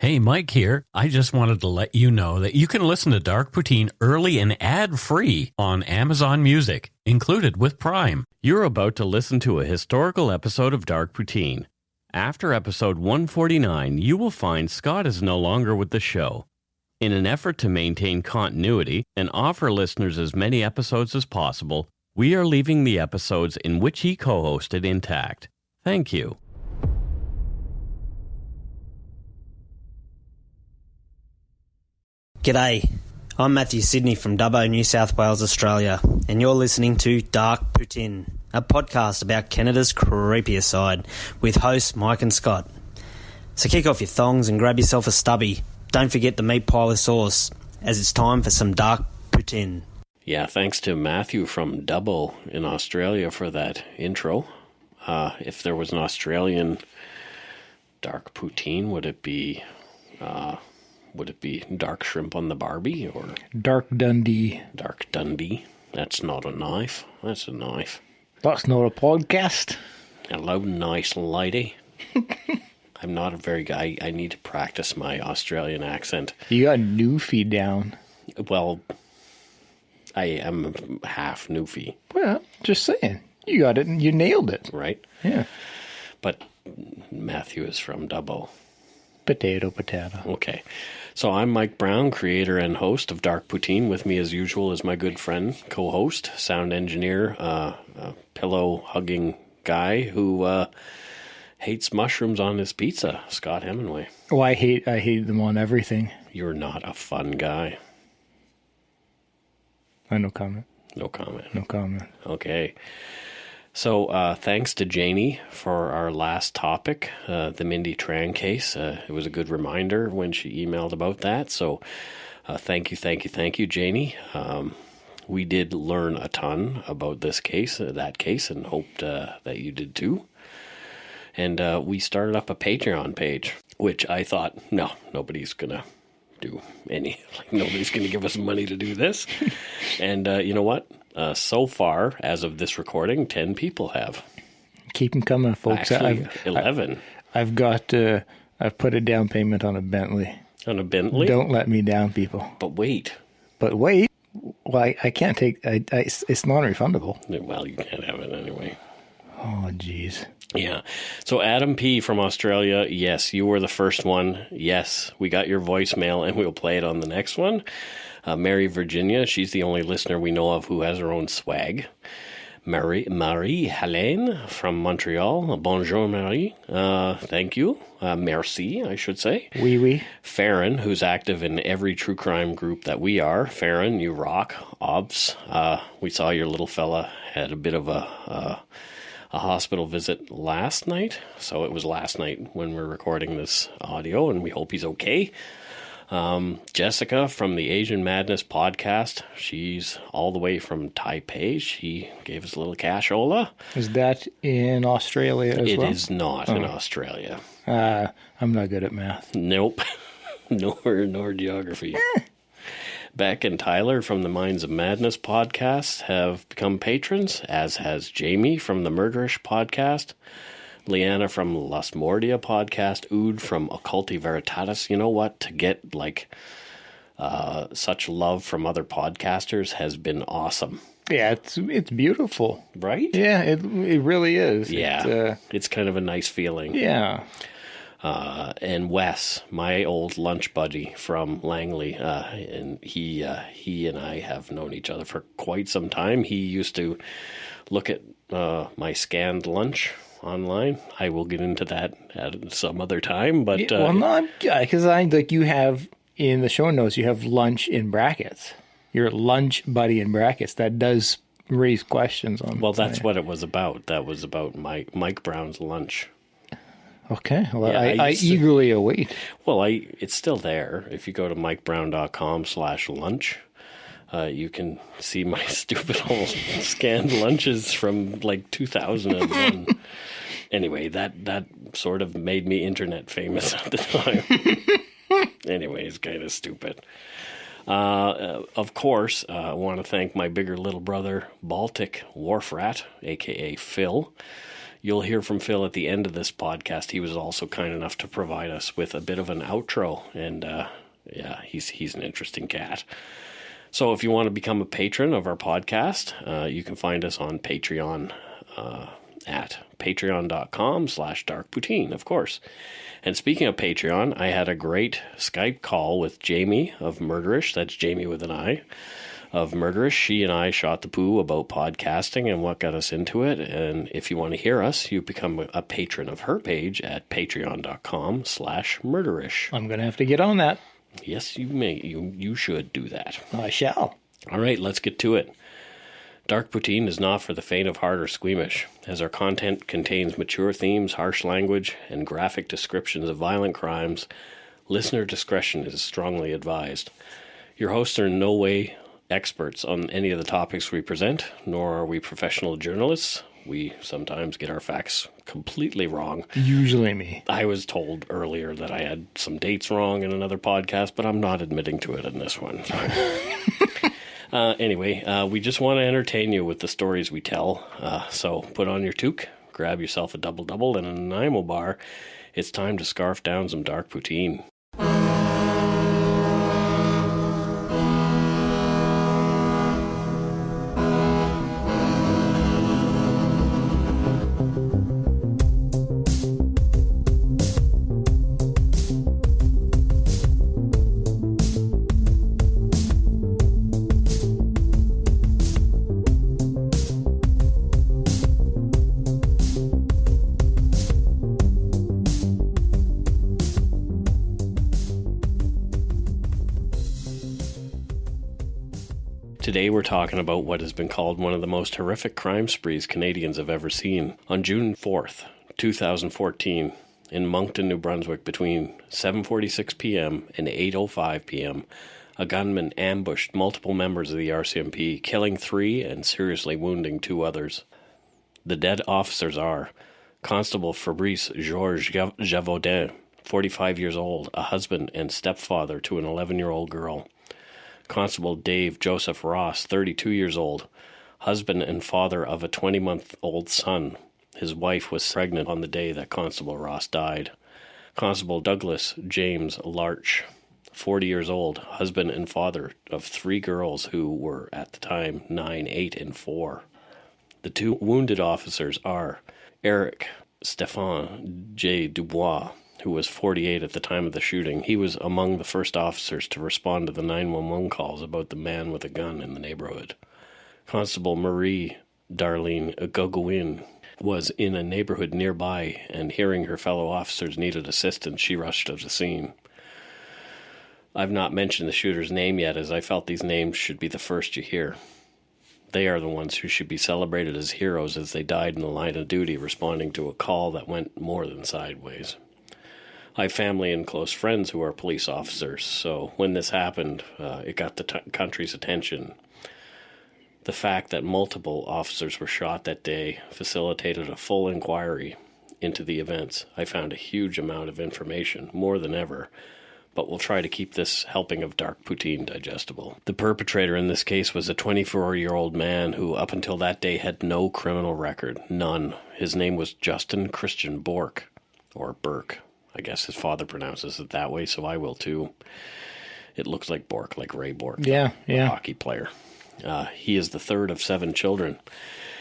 Hey, Mike here. I just wanted to let you know that you can listen to Dark Poutine early and ad-free on Amazon Music, included with Prime. You're about to listen to a historical episode of Dark Poutine. After episode 149, you will find Scott is no longer with the show. In an effort to maintain continuity and offer listeners as many episodes as possible, we are leaving the episodes in which he co-hosted intact. Thank you. G'day, I'm Matthew Sidney from Dubbo, New South Wales, Australia, and you're listening to Dark Poutine, a podcast about Canada's creepier side, with hosts Mike and Scott. So kick off your thongs and grab yourself a stubby. Don't forget the meat pie with sauce, as it's time for some Dark Poutine. Yeah, thanks to Matthew from Dubbo in Australia for that intro. If there was an Australian Dark Poutine, would it be Dark Shrimp on the Barbie or Dark Dundee? Dark Dundee. That's not a knife. That's a knife. That's not a podcast. Hello, nice lady. I'm not a very guy. I need to practice my Australian accent. You got Newfie down. Well, I am half Newfie. Well, just saying. You got it and you nailed it. Right? Yeah. But Matthew is from Dubbo. Potato. Okay. So I'm Mike Brown, creator and host of Dark Poutine. With me as usual is my good friend, co-host, sound engineer, pillow-hugging guy who hates mushrooms on his pizza, Scott Hemingway. Oh, I hate them on everything. You're not a fun guy. No comment. No comment. No comment. Okay. So thanks to Janie for our last topic, the Mindy Tran case. It was a good reminder when she emailed about that. So thank you, Janie. We did learn a ton about this case, that case, and hoped that you did too. And we started up a Patreon page, which I thought, no, nobody's going to do nobody's going to give us money to do this. And you know what? So far, as of this recording, 10 people have. Keep them coming, folks. Actually, 11. I've put a down payment on a Bentley. On a Bentley? Don't let me down, people. But wait. Well, I can't take... it's non-refundable. Well, you can't have it anyway. Oh, jeez. Yeah. So Adam P. from Australia, yes, you were the first one. Yes, we got your voicemail, and we'll play it on the next one. Mary Virginia, she's the only listener we know of who has her own swag. Marie-Helene from Montreal. Bonjour, Marie. Thank you. Merci, I should say. Oui. Farron, who's active in every true crime group that we are. Farron, you rock. Obs. We saw your little fella had a bit of a hospital visit last night. So it was last night when we're recording this audio, and we hope he's okay. Jessica from the Asian Madness podcast. She's all the way from Taipei. She gave us a little cashola. Is that in Australia as well? It is not in Australia. I'm not good at math. Nope. nor geography. Beck and Tyler from the Minds of Madness podcast have become patrons, as has Jamie from the Murderish podcast. Leanna from Las Mordia podcast, Ood from Occulti Veritatis. You know what? To get such love from other podcasters has been awesome. Yeah, it's beautiful, right? Yeah, it really is. Yeah, it's kind of a nice feeling. Yeah. And Wes, my old lunch buddy from Langley, and he and I have known each other for quite some time. He used to look at my scanned lunch online. I will get into that at some other time, but because you have in the show notes, you have lunch in brackets. Your lunch buddy in brackets. That does raise questions on. Well, that's what it was about. That was about Mike Brown's lunch. Okay. Well, yeah, I eagerly await. Well, it's still there. If you go to mikebrown.com/lunch, you can see my stupid old scanned lunches from like 2001. Anyway, that sort of made me internet famous at the time. Anyway, it's kind of stupid. Of course, I want to thank my bigger little brother, Baltic Wharf Rat, a.k.a. Phil. You'll hear from Phil at the end of this podcast. He was also kind enough to provide us with a bit of an outro, and yeah, he's an interesting cat. So if you want to become a patron of our podcast, you can find us on Patreon at patreon.com/darkpoutine, of course. And speaking of Patreon, I had a great Skype call with Jamie of Murderish. That's Jamie with an I of Murderish. She and I shot the poo about podcasting and what got us into it. And if you want to hear us, you become a patron of her page at patreon.com/murderish. I'm going to have to get on that. Yes, you may. You should do that. I shall. All right, let's get to it. Dark Poutine is not for the faint of heart or squeamish, as our content contains mature themes, harsh language, and graphic descriptions of violent crimes. Listener discretion is strongly advised. Your hosts are in no way experts on any of the topics we present, nor are we professional journalists. We sometimes get our facts completely wrong. Usually me. I was told earlier that I had some dates wrong in another podcast, but I'm not admitting to it in this one. So. Anyway, we just want to entertain you with the stories we tell. So put on your toque, grab yourself a double-double and an Nanaimo bar. It's time to scarf down some dark poutine. Today we're talking about what has been called one of the most horrific crime sprees Canadians have ever seen. On June 4th, 2014, in Moncton, New Brunswick, between 7:46 p.m. and 8:05 p.m., a gunman ambushed multiple members of the RCMP, killing 3 and seriously wounding 2 others. The dead officers are Constable Fabrice Georges Javaudin, 45 years old, a husband and stepfather to an 11-year-old girl. Constable Dave Joseph Ross, 32 years old, husband and father of a 20-month-old son. His wife was pregnant on the day that Constable Ross died. Constable Douglas James Larch, 40 years old, husband and father of 3 girls who were at the time 9, 8, and 4. The 2 wounded officers are Eric Stéphane J. Dubois, who was 48 at the time of the shooting. He was among the first officers to respond to the 911 calls about the man with a gun in the neighborhood. Constable Marie Darlene Gogouin was in a neighborhood nearby, and hearing her fellow officers needed assistance, she rushed to the scene. I've not mentioned the shooter's name yet, as I felt these names should be the first you hear. They are the ones who should be celebrated as heroes, as they died in the line of duty responding to a call that went more than sideways. I have family and close friends who are police officers, so when this happened, it got the country's attention. The fact that multiple officers were shot that day facilitated a full inquiry into the events. I found a huge amount of information, more than ever, but we'll try to keep this helping of dark poutine digestible. The perpetrator in this case was a 24-year-old man who up until that day had no criminal record, none. His name was Justin Christian Bork, or Burke. I guess his father pronounces it that way, so I will too. It looks like Bork, like Ray Bork, the hockey player. He is the 3rd of 7 children.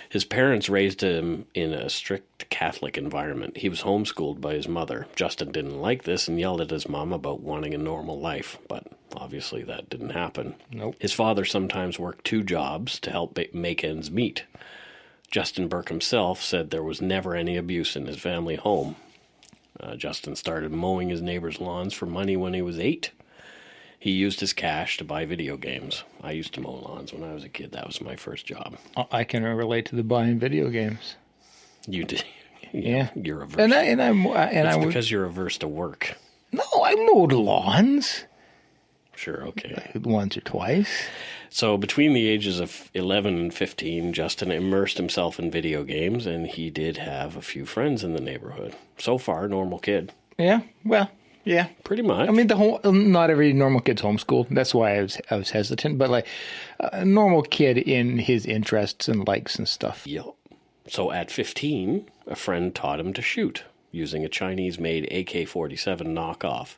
His parents raised him in a strict Catholic environment. He was homeschooled by his mother. Justin didn't like this and yelled at his mom about wanting a normal life, but obviously that didn't happen. Nope. His father sometimes worked 2 jobs to help make ends meet. Justin Burke himself said there was never any abuse in his family home. Justin started mowing his neighbor's lawns for money when he was 8. He used his cash to buy video games. I used to mow lawns when I was a kid. That was my first job. I can relate to the buying video games. You did. Yeah. You're averse. It's because you're averse to work. No, I mowed lawns. Sure, okay. Once or twice. So between the ages of 11 and 15, Justin immersed himself in video games, and he did have a few friends in the neighborhood. So far, normal kid. Yeah, well, yeah. Pretty much. I mean, not every normal kid's homeschooled. That's why I was hesitant. But like a normal kid in his interests and likes and stuff. Yep. So at 15, a friend taught him to shoot using a Chinese-made AK-47 knockoff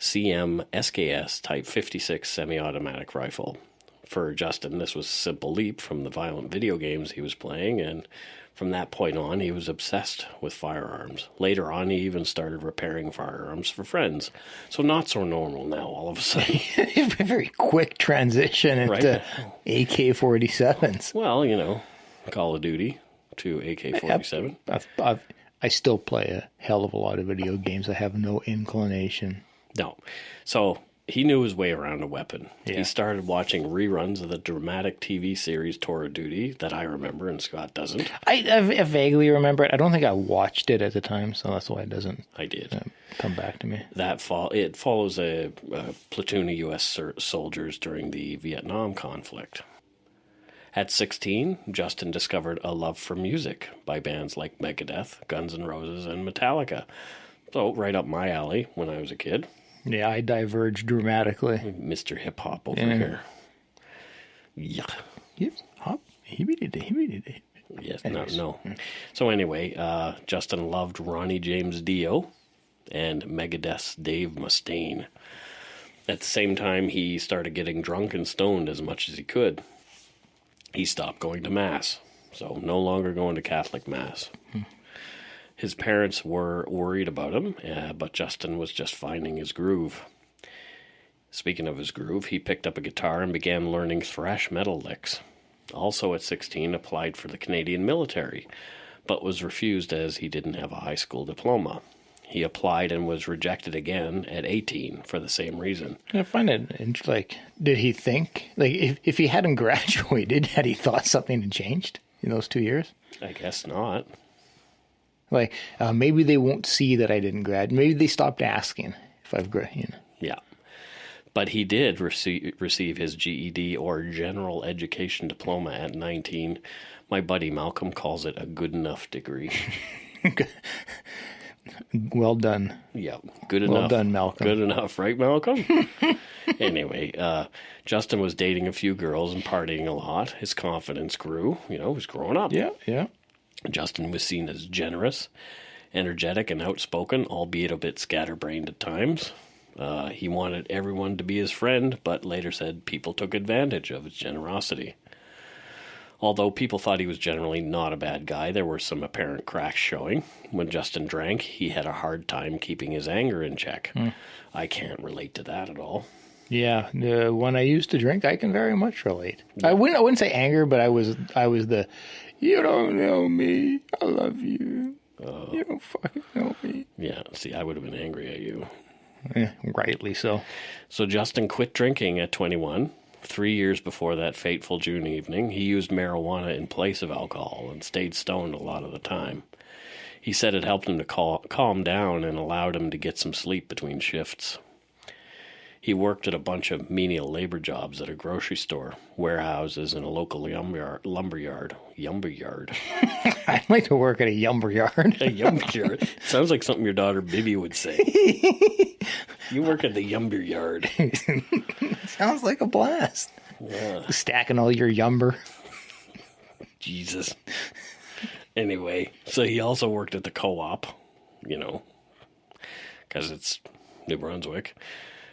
CM SKS Type 56 semi-automatic rifle. For Justin, this was a simple leap from the violent video games he was playing, and from that point on, he was obsessed with firearms. Later on, he even started repairing firearms for friends. So not so normal now, all of a sudden. A very quick transition into AK-47s. Well, Call of Duty to AK-47. I still play a hell of a lot of video games. I have no inclination. No. So he knew his way around a weapon. Yeah. He started watching reruns of the dramatic TV series Tour of Duty that I remember and Scott doesn't. I vaguely remember it. I don't think I watched it at the time, so that's why it doesn't I did. Come back to me. It follows a platoon of U.S. soldiers during the Vietnam conflict. At 16, Justin discovered a love for music by bands like Megadeth, Guns N' Roses, and Metallica. So right up my alley when I was a kid. Yeah, I diverged dramatically. Mr. Hip Hop over here. Yeah. Yep. Hop. Yes, no. So anyway, Justin loved Ronnie James Dio and Megadeth's Dave Mustaine. At the same time, he started getting drunk and stoned as much as he could. He stopped going to Mass, so no longer going to Catholic Mass. His parents were worried about him, but Justin was just finding his groove. Speaking of his groove, he picked up a guitar and began learning thrash metal licks. Also at 16, applied for the Canadian military, but was refused as he didn't have a high school diploma. He applied and was rejected again at 18 for the same reason. I find it, did he think, if he hadn't graduated, had he thought something had changed in those 2 years? I guess not. Maybe they won't see that I didn't grad. Maybe they stopped asking if I've graduated. Yeah. But he did receive his GED or General Education Diploma at 19. My buddy Malcolm calls it a good enough degree. Well done. Yeah, good enough. Well done, Malcolm. Good enough, right, Malcolm? Anyway, Justin was dating a few girls and partying a lot. His confidence grew. He was growing up. Yeah. Justin was seen as generous, energetic, and outspoken, albeit a bit scatterbrained at times. He wanted everyone to be his friend, but later said people took advantage of his generosity. Although people thought he was generally not a bad guy, there were some apparent cracks showing. When Justin drank, he had a hard time keeping his anger in check. I can't relate to that at all. Yeah, when I used to drink, I can very much relate. Yeah. I wouldn't say anger, but I was the, you don't know me, I love you. You don't fucking know me. Yeah, see, I would have been angry at you. Rightly so. So Justin quit drinking at 21. 3 years before that fateful June evening, he used marijuana in place of alcohol and stayed stoned a lot of the time. He said it helped him to calm down and allowed him to get some sleep between shifts. He worked at a bunch of menial labor jobs at a grocery store, warehouses, and a local lumberyard. I'd like to work at a lumberyard. A lumberyard. Sounds like something your daughter Bibi would say. You work at the lumberyard. Sounds like a blast. Yeah. Stacking all your lumber. Jesus. Anyway, so he also worked at the co-op, because it's New Brunswick.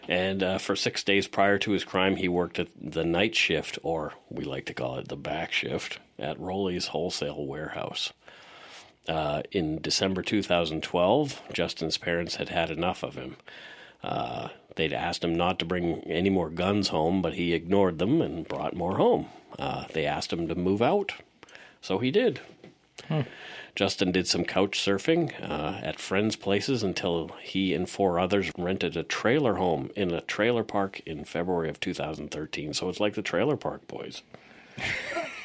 And for 6 days prior to his crime, he worked at the night shift, or we like to call it the back shift, at Roley's Wholesale Warehouse. In December 2012, Justin's parents had had enough of him. They'd asked him not to bring any more guns home, but he ignored them and brought more home. They asked him to move out, so he did. Justin did some couch surfing at friends' places until he and 4 others rented a trailer home in a trailer park in February of 2013. So it's like the Trailer Park Boys.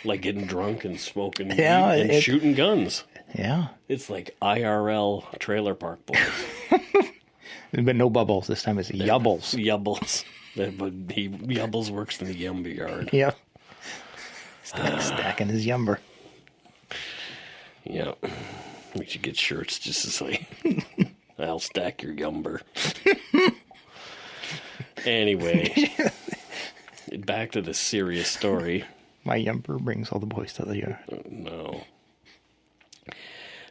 Like getting drunk and smoking weed and shooting guns. Yeah. It's like IRL Trailer Park Boys. But no bubbles. This time it's yubbles. Yubbles. But Yubbles works in the yumber yard. Yeah. Stacking his yumber. Yeah. We should get shirts just to say, I'll stack your yumber. Anyway, back to the serious story. My yumper brings all the boys to the yard. No.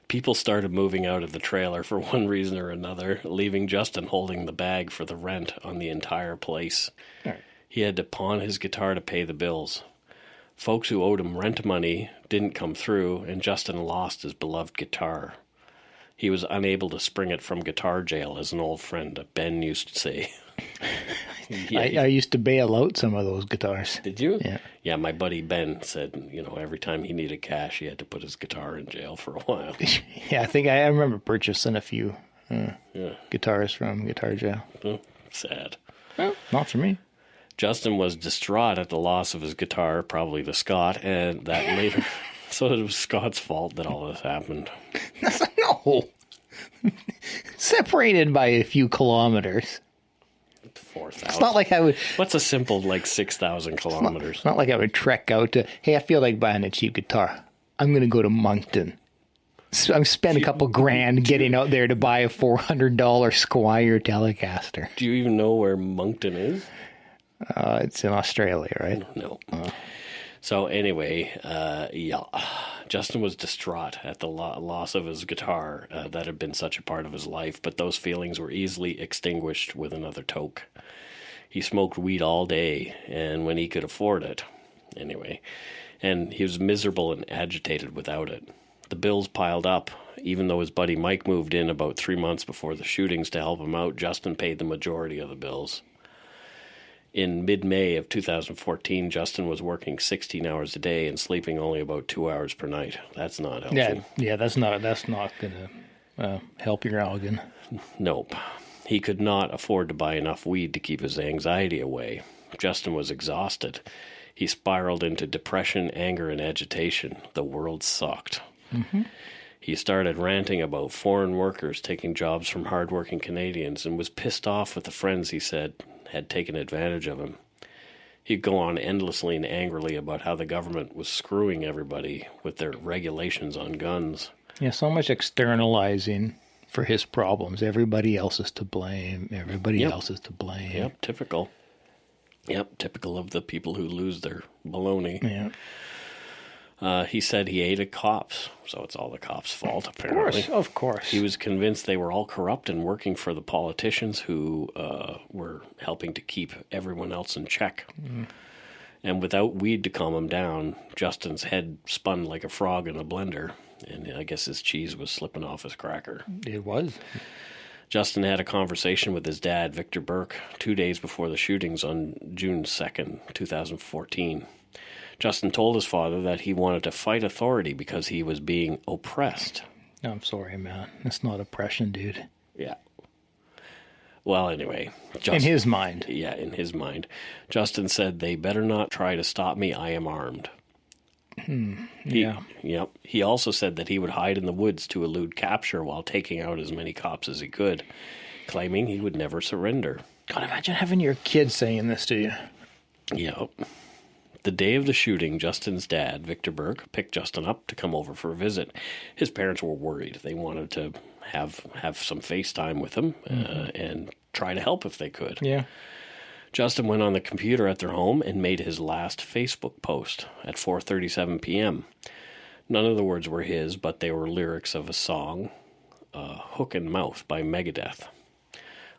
People started moving out of the trailer for one reason or another, leaving Justin holding the bag for the rent on the entire place. Right. He had to pawn his guitar to pay the bills. Folks who owed him rent money didn't come through, and Justin lost his beloved guitar. He was unable to spring it from guitar jail, as an old friend Ben used to say. I used to bail out some of those guitars. Did you? Yeah. Yeah, my buddy Ben said, every time he needed cash, he had to put his guitar in jail for a while. Yeah, I think I remember purchasing a few guitars from guitar jail. Sad. Well, not for me. Justin was distraught at the loss of his guitar, probably to Scott, and that later... So it was Scott's fault that all this happened. No. Separated by a few kilometers. 4,000. It's not like I would... What's a simple, 6,000 kilometers? It's not like I would trek out to, hey, I feel like buying a cheap guitar. I'm going to go to Moncton. So I'm spend a couple grand getting out there to buy a $400 Squire Telecaster. Do you even know where Moncton is? It's in Australia, right? No. So anyway, Justin was distraught at the loss of his guitar that had been such a part of his life, but those feelings were easily extinguished with another toke. He smoked weed all day, and when he could afford it, anyway, and he was miserable and agitated without it. The bills piled up. Even though his buddy Mike moved in about 3 months before the shootings to help him out, Justin paid the majority of the bills. In mid-May of 2014, Justin was working 16 hours a day and sleeping only about 2 hours per night. That's not helpful. Yeah, that's not going to help your organ. Nope. He could not afford to buy enough weed to keep his anxiety away. Justin was exhausted. He spiraled into depression, anger, and agitation. The world sucked. Mm-hmm. He started ranting about foreign workers taking jobs from hardworking Canadians and was pissed off with the friends he said had taken advantage of him. He'd go on endlessly and angrily about how the government was screwing everybody with their regulations on guns. Yeah, so much externalizing for his problems. Everybody else is to blame. Everybody else is to blame. Yep, typical. Yep, typical of the people who lose their baloney. Yeah. He said he hated cops, so it's all the cops' fault, apparently. Of course. He was convinced they were all corrupt and working for the politicians who were helping to keep everyone else in check. Mm. And without weed to calm him down, Justin's head spun like a frog in a blender, and I guess his cheese was slipping off his cracker. It was. Justin had a conversation with his dad, Victor Burke, 2 days before the shootings on June 2nd, 2014. Justin told his father that he wanted to fight authority because he was being oppressed. I'm sorry, man. That's not oppression, dude. Yeah. Well, anyway. In his mind. Yeah, in his mind. Justin said, they better not try to stop me. I am armed. Yeah. Yep. He also said that he would hide in the woods to elude capture while taking out as many cops as he could, claiming he would never surrender. God, imagine having your kid saying this to you. Yep. The day of the shooting, Justin's dad, Victor Burke, picked Justin up to come over for a visit. His parents were worried. They wanted to have some FaceTime with him and try to help if they could. Yeah. Justin went on the computer at their home and made his last Facebook post at 4:37 p.m. None of the words were his, but they were lyrics of a song, Hook and Mouth by Megadeth.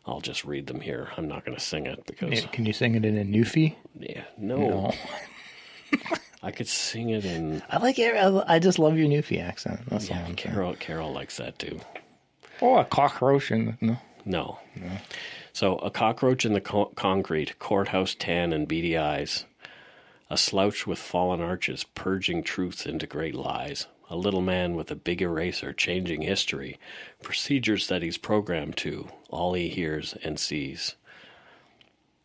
I'll just read them here. I'm not going to sing it because... Can you sing it in a Newfie? Yeah, no. I could sing it in... I like it. I just love your Newfie accent. That's all I'm Carol likes that too. Oh, a cockroach in... No. So, a cockroach in the concrete, courthouse tan and beady eyes. A slouch with fallen arches, purging truths into great lies. A little man with a big eraser, changing history. Procedures that he's programmed to, all he hears and sees.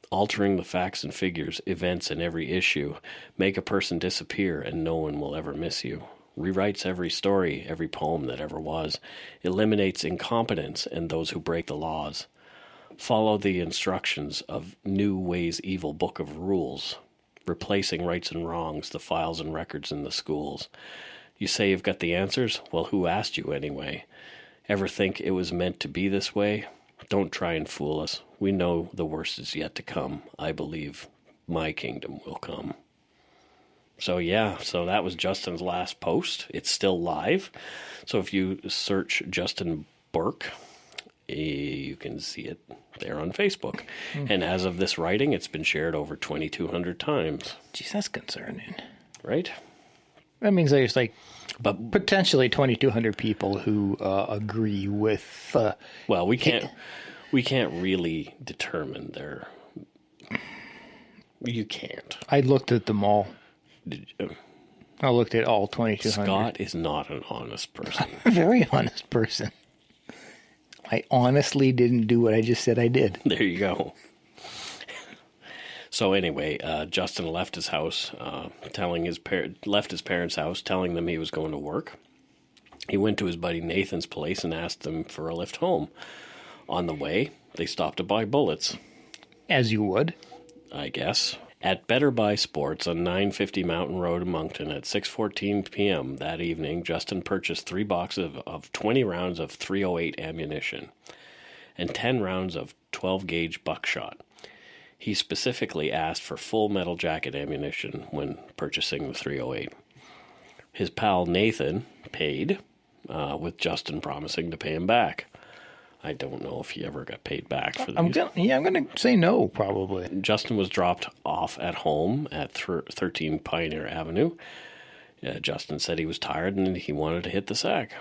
Altering the facts and figures, events in every issue. Make a person disappear and no one will ever miss you. Rewrites every story, every poem that ever was. Eliminates incompetence and those who break the laws. Follow the instructions of New Ways Evil Book of Rules. Replacing rights and wrongs, the files and records in the schools. You say you've got the answers? Well, who asked you anyway? Ever think it was meant to be this way? Don't try and fool us. We know the worst is yet to come. I believe my kingdom will come. So that was Justin's last post. It's still live. So if you search Justin Burke, you can see it there on Facebook. And as of this writing, it's been shared over 2,200 times. Jeez, that's concerning. Right? That means there's potentially 2,200 people who agree with. Well, we can't really determine their. You can't. I looked at them all. I looked at all 2,200. Scott is not an honest person. A very honest person. I honestly didn't do what I just said I did. There you go. So anyway, Justin left his house, left his parents' house, telling them he was going to work. He went to his buddy Nathan's place and asked them for a lift home. On the way, they stopped to buy bullets. As you would. I guess. At Better Buy Sports on 950 Mountain Road in Moncton at 6:14 p.m. that evening, Justin purchased 3 boxes of 20 rounds of .308 ammunition and 10 rounds of 12-gauge buckshot. He specifically asked for full metal jacket ammunition when purchasing the .308. His pal Nathan paid, with Justin promising to pay him back. I don't know if he ever got paid back for these. I'm going to say no, probably. Justin was dropped off at home at 13 Pioneer Avenue. Justin said he was tired and he wanted to hit the sack.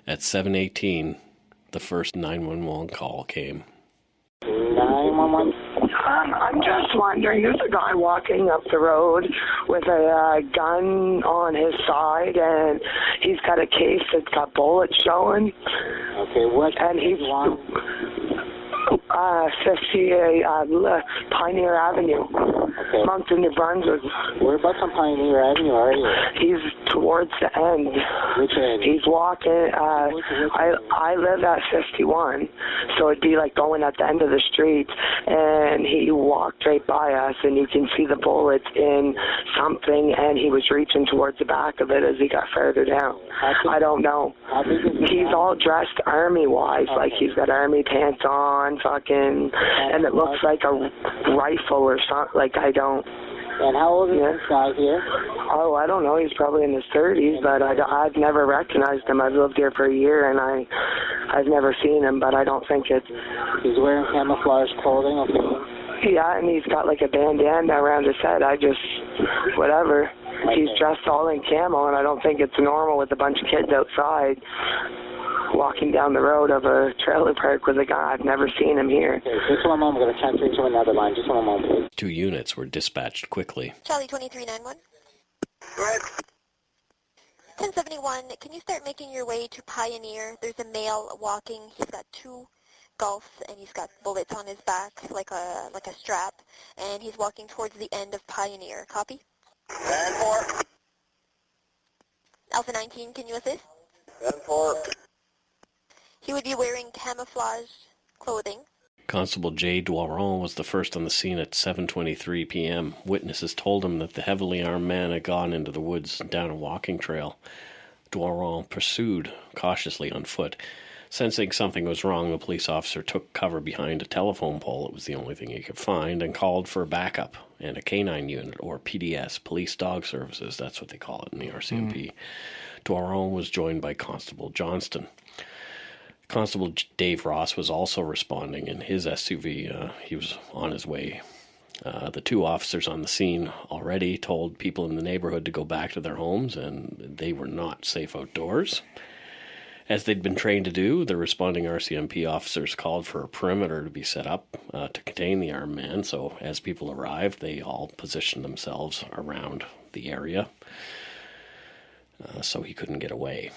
At 7:18, the first 911 call came. 911. I'm just wondering, there's a guy walking up the road with a gun on his side, and he's got a case that's got bullets showing. Okay, what? And he's 50 Pioneer Avenue, Okay. Mountain, New Brunswick. Whereabouts on Pioneer Avenue are you? He's towards the end. Which end? He's walking. I live at 51, so it'd be like going at the end of the street, and he walked right by us, and you can see the bullets in something, and he was reaching towards the back of it as he got further down. I don't know. He's all dressed army-wise, like he's got army pants on, fucking, and it looks like a rifle or something. Like, I don't. And how old is this guy here? Oh, I don't know. He's probably in his 30s, but I've never recognized him. I've lived here for a year, and I've never seen him, but I don't think it's... He's wearing camouflage clothing, okay? Yeah, and he's got like a bandana around his head. Whatever. Okay. He's dressed all in camo, and I don't think it's normal with a bunch of kids outside walking down the road of a trailer park with a guy. I've never seen him here. Okay, just one moment. I'm going to transfer you to another line. Just one moment, please. 2 units were dispatched quickly. Charlie 2391. Go ahead. 1071, can you start making your way to Pioneer? There's a male walking. He's got 2 Golfs, and he's got bullets on his back, like a strap, and he's walking towards the end of Pioneer. Copy? 10-4. Alpha 19, can you assist? 10-4. He would be wearing camouflage clothing. Constable J. Doiron was the first on the scene at 7:23 p.m. Witnesses told him that the heavily armed man had gone into the woods down a walking trail. Doiron pursued cautiously on foot. Sensing something was wrong, the police officer took cover behind a telephone pole. It was the only thing he could find, and called for backup and a canine unit, or PDS, Police Dog Services. That's what they call it in the RCMP. Doiron was joined by Constable Johnston. Constable Dave Ross was also responding in his SUV. He was on his way. The 2 officers on the scene already told people in the neighborhood to go back to their homes, and they were not safe outdoors. As they'd been trained to do, the responding RCMP officers called for a perimeter to be set up to contain the armed man. So as people arrived, they all positioned themselves around the area so he couldn't get away.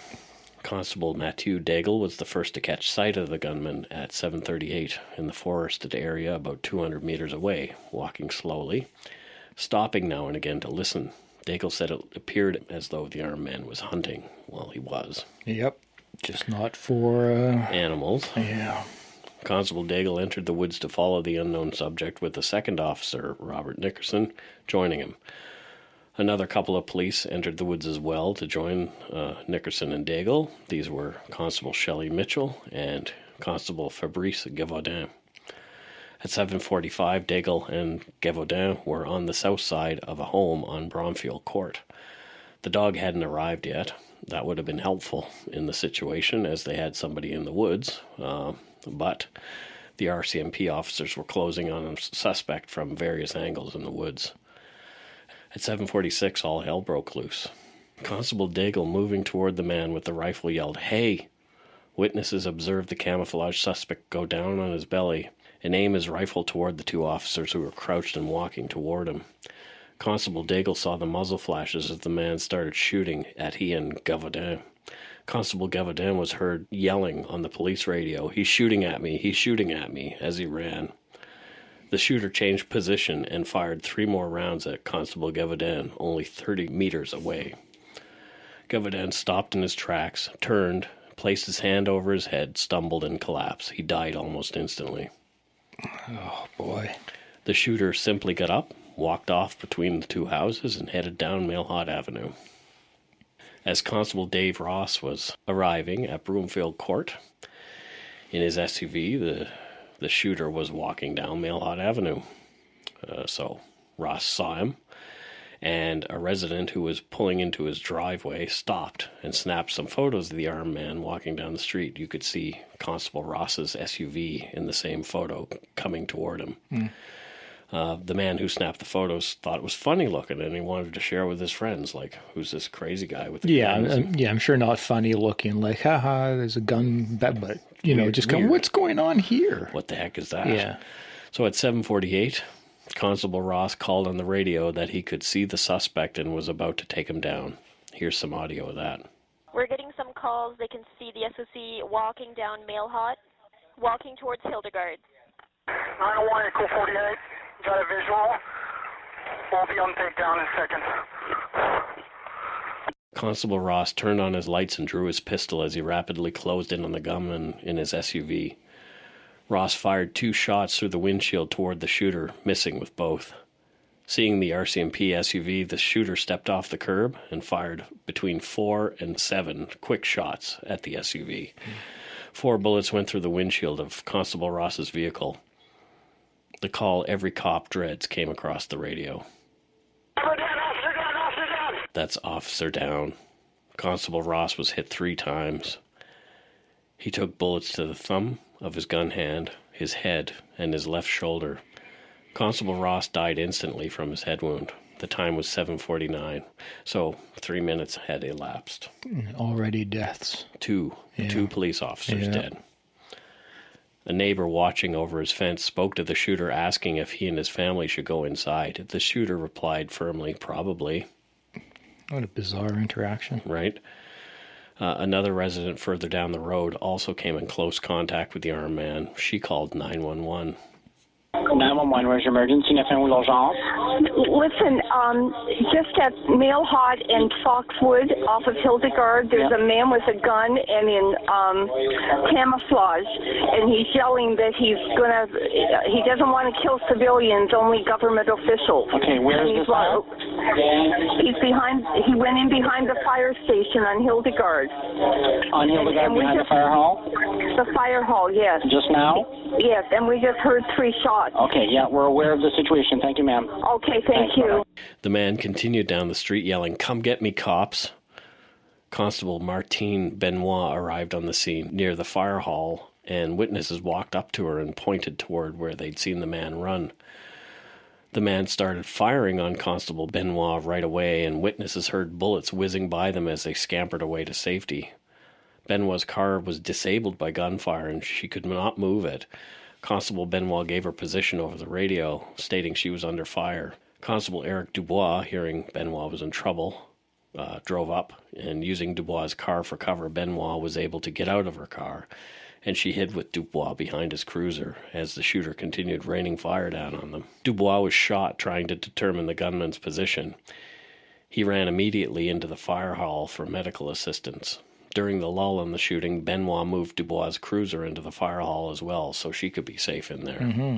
Constable Mathieu Daigle was the first to catch sight of the gunman at 7:38 in the forested area about 200 meters away, walking slowly, stopping now and again to listen. Daigle said it appeared as though the armed man was hunting. Well, he was. Yep. Just not for... Animals. Yeah. Constable Daigle entered the woods to follow the unknown subject with the second officer, Robert Nickerson, joining him. Another couple of police entered the woods as well to join Nickerson and Daigle. These were Constable Shelley Mitchell and Constable Fabrice Gavaudin. At 7:45, Daigle and Gévaudan were on the south side of a home on Bromfield Court. The dog hadn't arrived yet. That would have been helpful in the situation, as they had somebody in the woods, but the RCMP officers were closing on a suspect from various angles in the woods. At 7:46, all hell broke loose. Constable Daigle, moving toward the man with the rifle, yelled, "Hey!" Witnesses observed the camouflage suspect go down on his belly and aim his rifle toward the two officers who were crouched and walking toward him. Constable Daigle saw the muzzle flashes as the man started shooting at he and Gévaudan. Constable Gévaudan was heard yelling on the police radio, "He's shooting at me, he's shooting at me," as he ran. The shooter changed position and fired 3 more rounds at Constable Gévaudan, only 30 meters away. Gévaudan stopped in his tracks, turned, placed his hand over his head, stumbled, and collapsed. He died almost instantly. Oh, boy. The shooter simply got up, walked off between the two houses, and headed down Mailhot Avenue. As Constable Dave Ross was arriving at Broomfield Court in his SUV, the shooter was walking down Mailhot Avenue. So Ross saw him, and a resident who was pulling into his driveway stopped and snapped some photos of the armed man walking down the street. You could see Constable Ross's SUV in the same photo coming toward him. The man who snapped the photos thought it was funny looking, and he wanted to share with his friends, like, who's this crazy guy with the guns? I'm sure not funny looking, like, haha, there's a gun, but Weird, just going, what's going on here? What the heck is that? Yeah. So at 7:48, Constable Ross called on the radio that he could see the suspect and was about to take him down. Here's some audio of that. We're getting some calls. They can see the SOC walking down Mailhot, walking towards Hildegard. 901 Echo 48. Got a visual. We'll be on takedown in seconds. Constable Ross turned on his lights and drew his pistol as he rapidly closed in on the gunman in his SUV. Ross fired 2 shots through the windshield toward the shooter, missing with both. Seeing the RCMP SUV, the shooter stepped off the curb and fired between 4 and 7 quick shots at the SUV. 4 bullets went through the windshield of Constable Ross's vehicle. The call every cop dreads came across the radio. Officer down, officer down, officer down! That's officer down. Constable Ross was hit 3 times. He took bullets to the thumb of his gun hand, his head, and his left shoulder. Constable Ross died instantly from his head wound. The time was 7:49, so 3 minutes had elapsed. Already deaths. Two police officers dead. A neighbor watching over his fence spoke to the shooter, asking if he and his family should go inside. The shooter replied firmly, "Probably." What a bizarre interaction. Right? Another resident further down the road also came in close contact with the armed man. She called 911. 911, where's your emergency? Nothing with urgence? Listen, just at Mailhot and Foxwood off of Hildegard, there's a man with a gun and in camouflage, and he's yelling that he doesn't want to kill civilians, only government officials. Okay, where is this fire? He went in behind the fire station on Hildegard. On Hildegard, behind the fire hall? The fire hall, yes. Just now? Yes, and we just heard 3 shots. Okay, yeah, we're aware of the situation. Thank you, ma'am. Okay, thank you. The man continued down the street yelling, "Come get me, cops." Constable Martine Benoit arrived on the scene near the fire hall, and witnesses walked up to her and pointed toward where they'd seen the man run. The man started firing on Constable Benoit right away, and witnesses heard bullets whizzing by them as they scampered away to safety. Benoit's car was disabled by gunfire, and she could not move it. Constable Benoit gave her position over the radio, stating she was under fire. Constable Eric Dubois, hearing Benoit was in trouble, drove up, and using Dubois' car for cover, Benoit was able to get out of her car, and she hid with Dubois behind his cruiser as the shooter continued raining fire down on them. Dubois was shot trying to determine the gunman's position. He ran immediately into the fire hall for medical assistance. During the lull in the shooting, Benoit moved Dubois' cruiser into the fire hall as well, so she could be safe in there. Mm-hmm.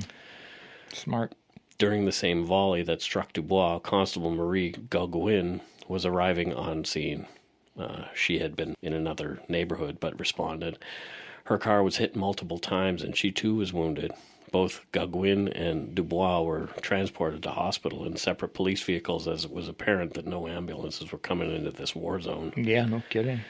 Smart. During the same volley that struck Dubois, Constable Marie Gauguin was arriving on scene. She had been in another neighborhood but responded. Her car was hit multiple times, and she too was wounded. Both Gagouin and Dubois were transported to hospital in separate police vehicles as it was apparent that no ambulances were coming into this war zone. Yeah, no kidding.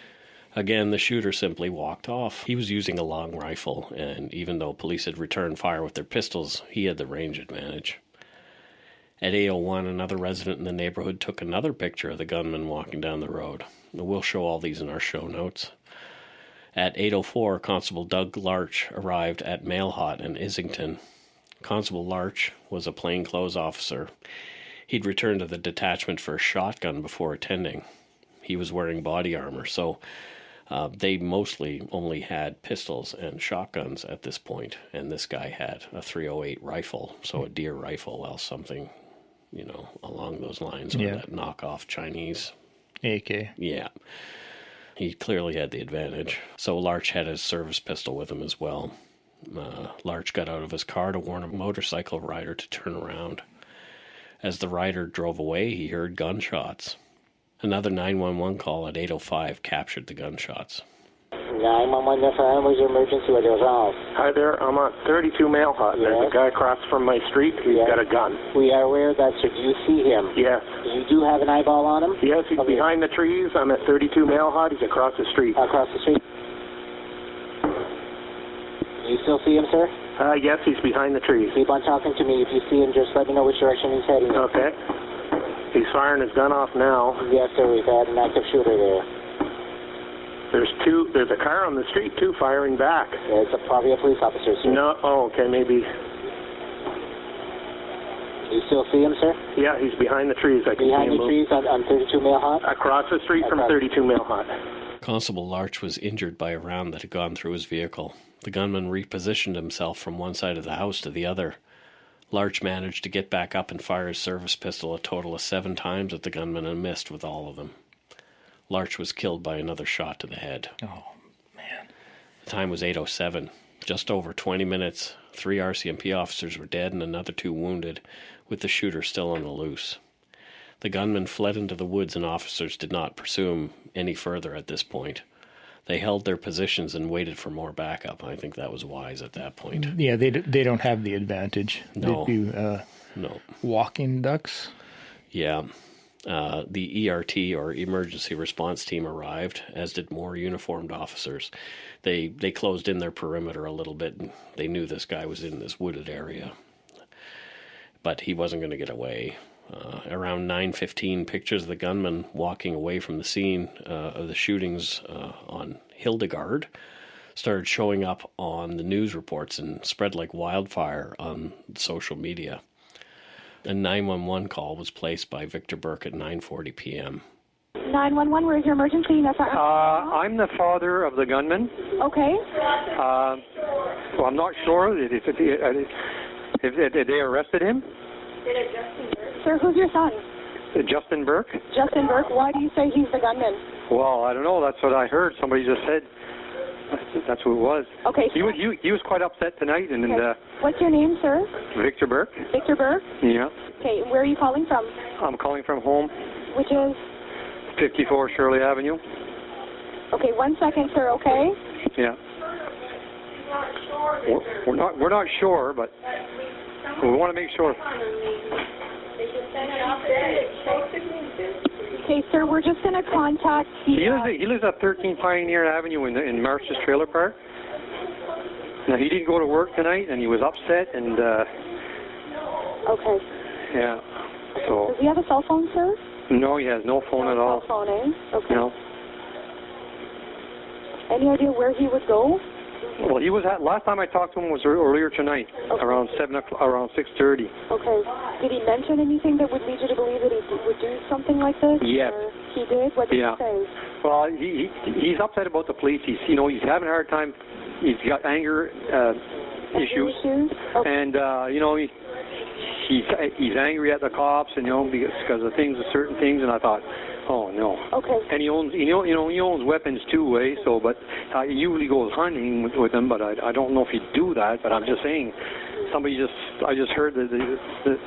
Again, the shooter simply walked off. He was using a long rifle, and even though police had returned fire with their pistols, he had the range advantage. At 8:01, another resident in the neighborhood took another picture of the gunman walking down the road. We'll show all these in our show notes. At 8:04, Constable Doug Larch arrived at Mailhot in Islington. Constable Larch was a plainclothes officer. He'd returned to the detachment for a shotgun before attending. He was wearing body armor, so they mostly only had pistols and shotguns at this point, and this guy had a .308 rifle, so a deer rifle, well, something, along those lines, or that knockoff Chinese AK. Yeah. He clearly had the advantage. So Larch had his service pistol with him as well. Larch got out of his car to warn a motorcycle rider to turn around. As the rider drove away, he heard gunshots. Another 911 call at 8:05 captured the gunshots. 911, this was your emergency. What was wrong? Hi there, I'm at 32 Mailhot. There's a guy across from my street. He's got a gun. We are aware of that, sir. Do you see him? Yes. You do have an eyeball on him? Yes, he's behind the trees. I'm at 32 Mailhot. He's across the street. Across the street. You still see him, sir? Yes, he's behind the trees. Keep on talking to me. If you see him, just let me know which direction he's heading in. Okay. He's firing his gun off now. Yes, sir. We've had an active shooter there. There's a car on the street, too, firing back. Yeah, it's probably a police officer, sir. No, okay, maybe. You still see him, sir? Yeah, he's behind the trees. I can behind see him the trees on 32 Mailhot? Across the street from 32 Mailhot. Constable Larch was injured by a round that had gone through his vehicle. The gunman repositioned himself from one side of the house to the other. Larch managed to get back up and fire his service pistol a total of 7 times at the gunman and missed with all of them. Larch was killed by another shot to the head. Oh, man. The time was 8:07. Just over 20 minutes, 3 RCMP officers were dead and another 2 wounded, with the shooter still on the loose. The gunman fled into the woods and officers did not pursue him any further at this point. They held their positions and waited for more backup. I think that was wise at that point. Yeah, they don't have the advantage. No. They'd be, No. walking ducks. Yeah. The ERT, or Emergency Response Team, arrived, as did more uniformed officers. They closed in their perimeter a little bit, and they knew this guy was in this wooded area. But he wasn't going to get away. Around 9:15, pictures of the gunman walking away from the scene of the shootings on Hildegard started showing up on the news reports and spread like wildfire on social media. A 911 call was placed by Victor Burke at 9:40 p.m. 911, where's your emergency? I'm the father of the gunman. Okay. Well, I'm not sure if they arrested him. Sir, who's your son? Justin Burke. Justin Burke. Why do you say he's the gunman? Well, I don't know. That's what I heard. Somebody just said that's who it was. Okay. He was quite upset tonight, and okay. What's your name, sir? Victor Burke. Victor Burke. Yeah. Okay. Where are you calling from? I'm calling from home. Which is? 54 Shirley Avenue. Okay. 1 second, sir. Okay. Yeah. We're not sure, but we want to make sure. Okay, sir, we're just going to contact the... He lives at 13 Pioneer Avenue in Marsh's Trailer Park. Now, he didn't go to work tonight, and he was upset, and... Okay. Yeah, so... Does he have a cell phone, sir? No, he has no phone at all. No phone, eh? Okay. No. Any idea where he would go? Well, he was last time I talked to him was earlier tonight, around 6:30. Okay. Did he mention anything that would lead you to believe that he would do something like this? Yes. Or he did? What did he say? Well, he's upset about the police. He's having a hard time. He's got anger issues. Okay. And he's angry at the cops, and because of certain things. And I thought, oh no. Okay. And he owns weapons too, eh? So, but he usually goes hunting with them. But I don't know if he'd do that. But I'm just saying, I just heard that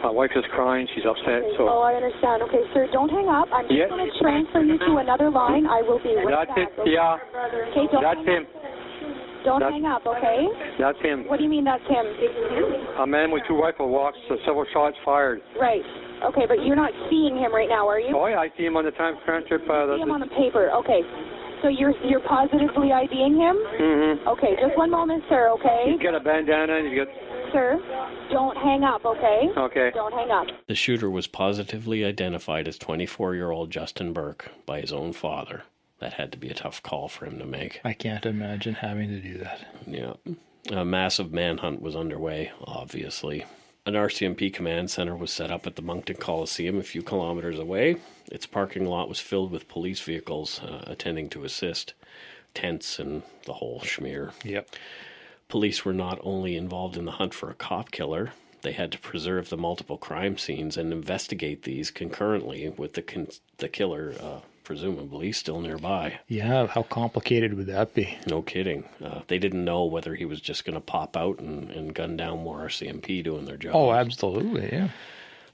my wife is crying. She's upset. Okay. So. Oh, I understand. Okay, sir, don't hang up. I'm just going to transfer you to another line. I will be right back. That's it. Yeah. Okay, don't That's him. Don't hang up, okay? That's him. What do you mean that's him? A man with 2 rifle walks, several shots fired. Right. Okay, but you're not seeing him right now, are you? Oh, yeah, I see him on the time transcript. You see him on the paper. Okay. So you're positively IDing him? Mm-hmm. Okay, just one moment, sir, okay? He's got a bandana and he's got... Sir, don't hang up, okay? Okay. Don't hang up. The shooter was positively identified as 24-year-old Justin Burke by his own father. That had to be a tough call for him to make. I can't imagine having to do that. Yeah. A massive manhunt was underway, obviously. An RCMP command center was set up at the Moncton Coliseum a few kilometers away. Its parking lot was filled with police vehicles attending to assist, tents and the whole schmear. Yep. Police were not only involved in the hunt for a cop killer, they had to preserve the multiple crime scenes and investigate these concurrently with the killer presumably still nearby. Yeah, how complicated would that be? No kidding. They didn't know whether he was just going to pop out and gun down more RCMP doing their job. Oh, absolutely, yeah.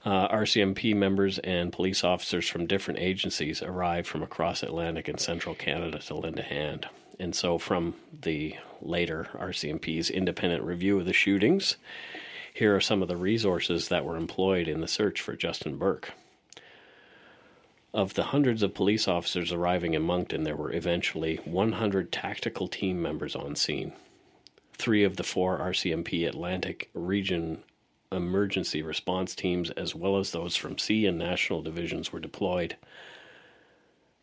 RCMP members and police officers from different agencies arrived from across Atlantic and central Canada to lend a hand. And so from the later RCMP's independent review of the shootings, here are some of the resources that were employed in the search for Justin Burke. Of the hundreds of police officers arriving in Moncton, there were eventually 100 tactical team members on scene. 3 of the 4 RCMP Atlantic Region emergency response teams, as well as those from C and National divisions, were deployed.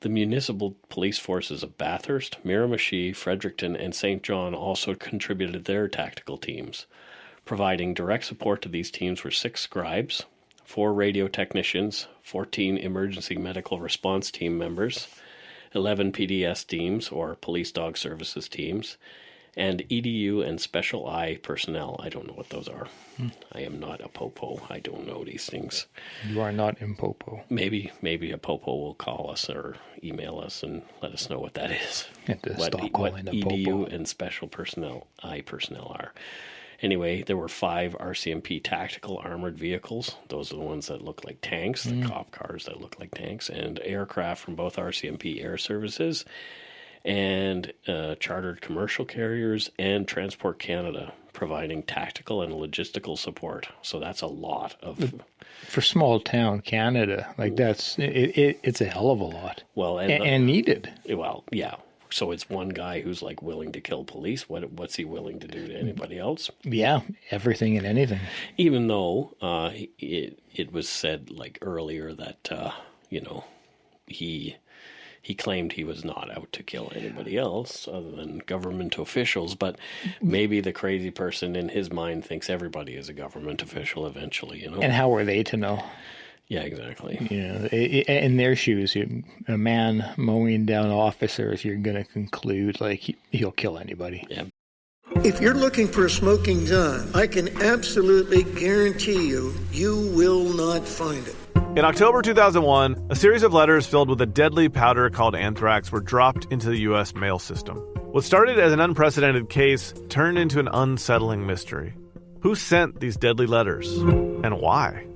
The municipal police forces of Bathurst, Miramichi, Fredericton, and St. John also contributed their tactical teams. Providing direct support to these teams were 6 scribes, 4 radio technicians, 14 emergency medical response team members, 11 PDS teams, or police dog services teams, and EDU and special eye personnel. I don't know what those are. I am not a popo. I don't know these things. You are not in popo. Maybe a popo will call us or email us and let us know what that is. What EDU popo and special eye personnel are. Anyway, there were 5 RCMP tactical armored vehicles. Those are the ones that look like tanks, the cop cars that look like tanks, and aircraft from both RCMP Air Services and chartered commercial carriers and Transport Canada, providing tactical and logistical support. So that's a lot of... For small town Canada, like it's a hell of a lot. Well, and needed. Well, yeah. So it's one guy who's like willing to kill police. What's he willing to do to anybody else? Yeah, everything and anything. Even though it was said like earlier that he claimed he was not out to kill anybody else other than government officials, but maybe the crazy person in his mind thinks everybody is a government official eventually, And how are they to know? Yeah, exactly. In their shoes, a man mowing down officers, you're going to conclude like he'll kill anybody. Yeah. If you're looking for a smoking gun, I can absolutely guarantee you will not find it. In October 2001, a series of letters filled with a deadly powder called anthrax were dropped into the U.S. mail system. What started as an unprecedented case turned into an unsettling mystery. Who sent these deadly letters? And why?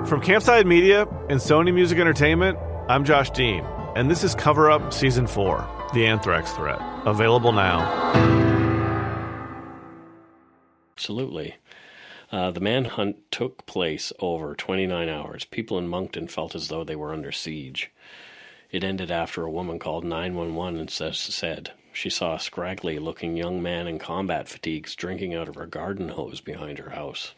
From Campside Media and Sony Music Entertainment, I'm Josh Dean, and this is Cover Up Season 4, The Anthrax Threat. Available now. Absolutely. The manhunt took place over 29 hours. People in Moncton felt as though they were under siege. It ended after a woman called 911 and said she saw a scraggly-looking young man in combat fatigues drinking out of her garden hose behind her house.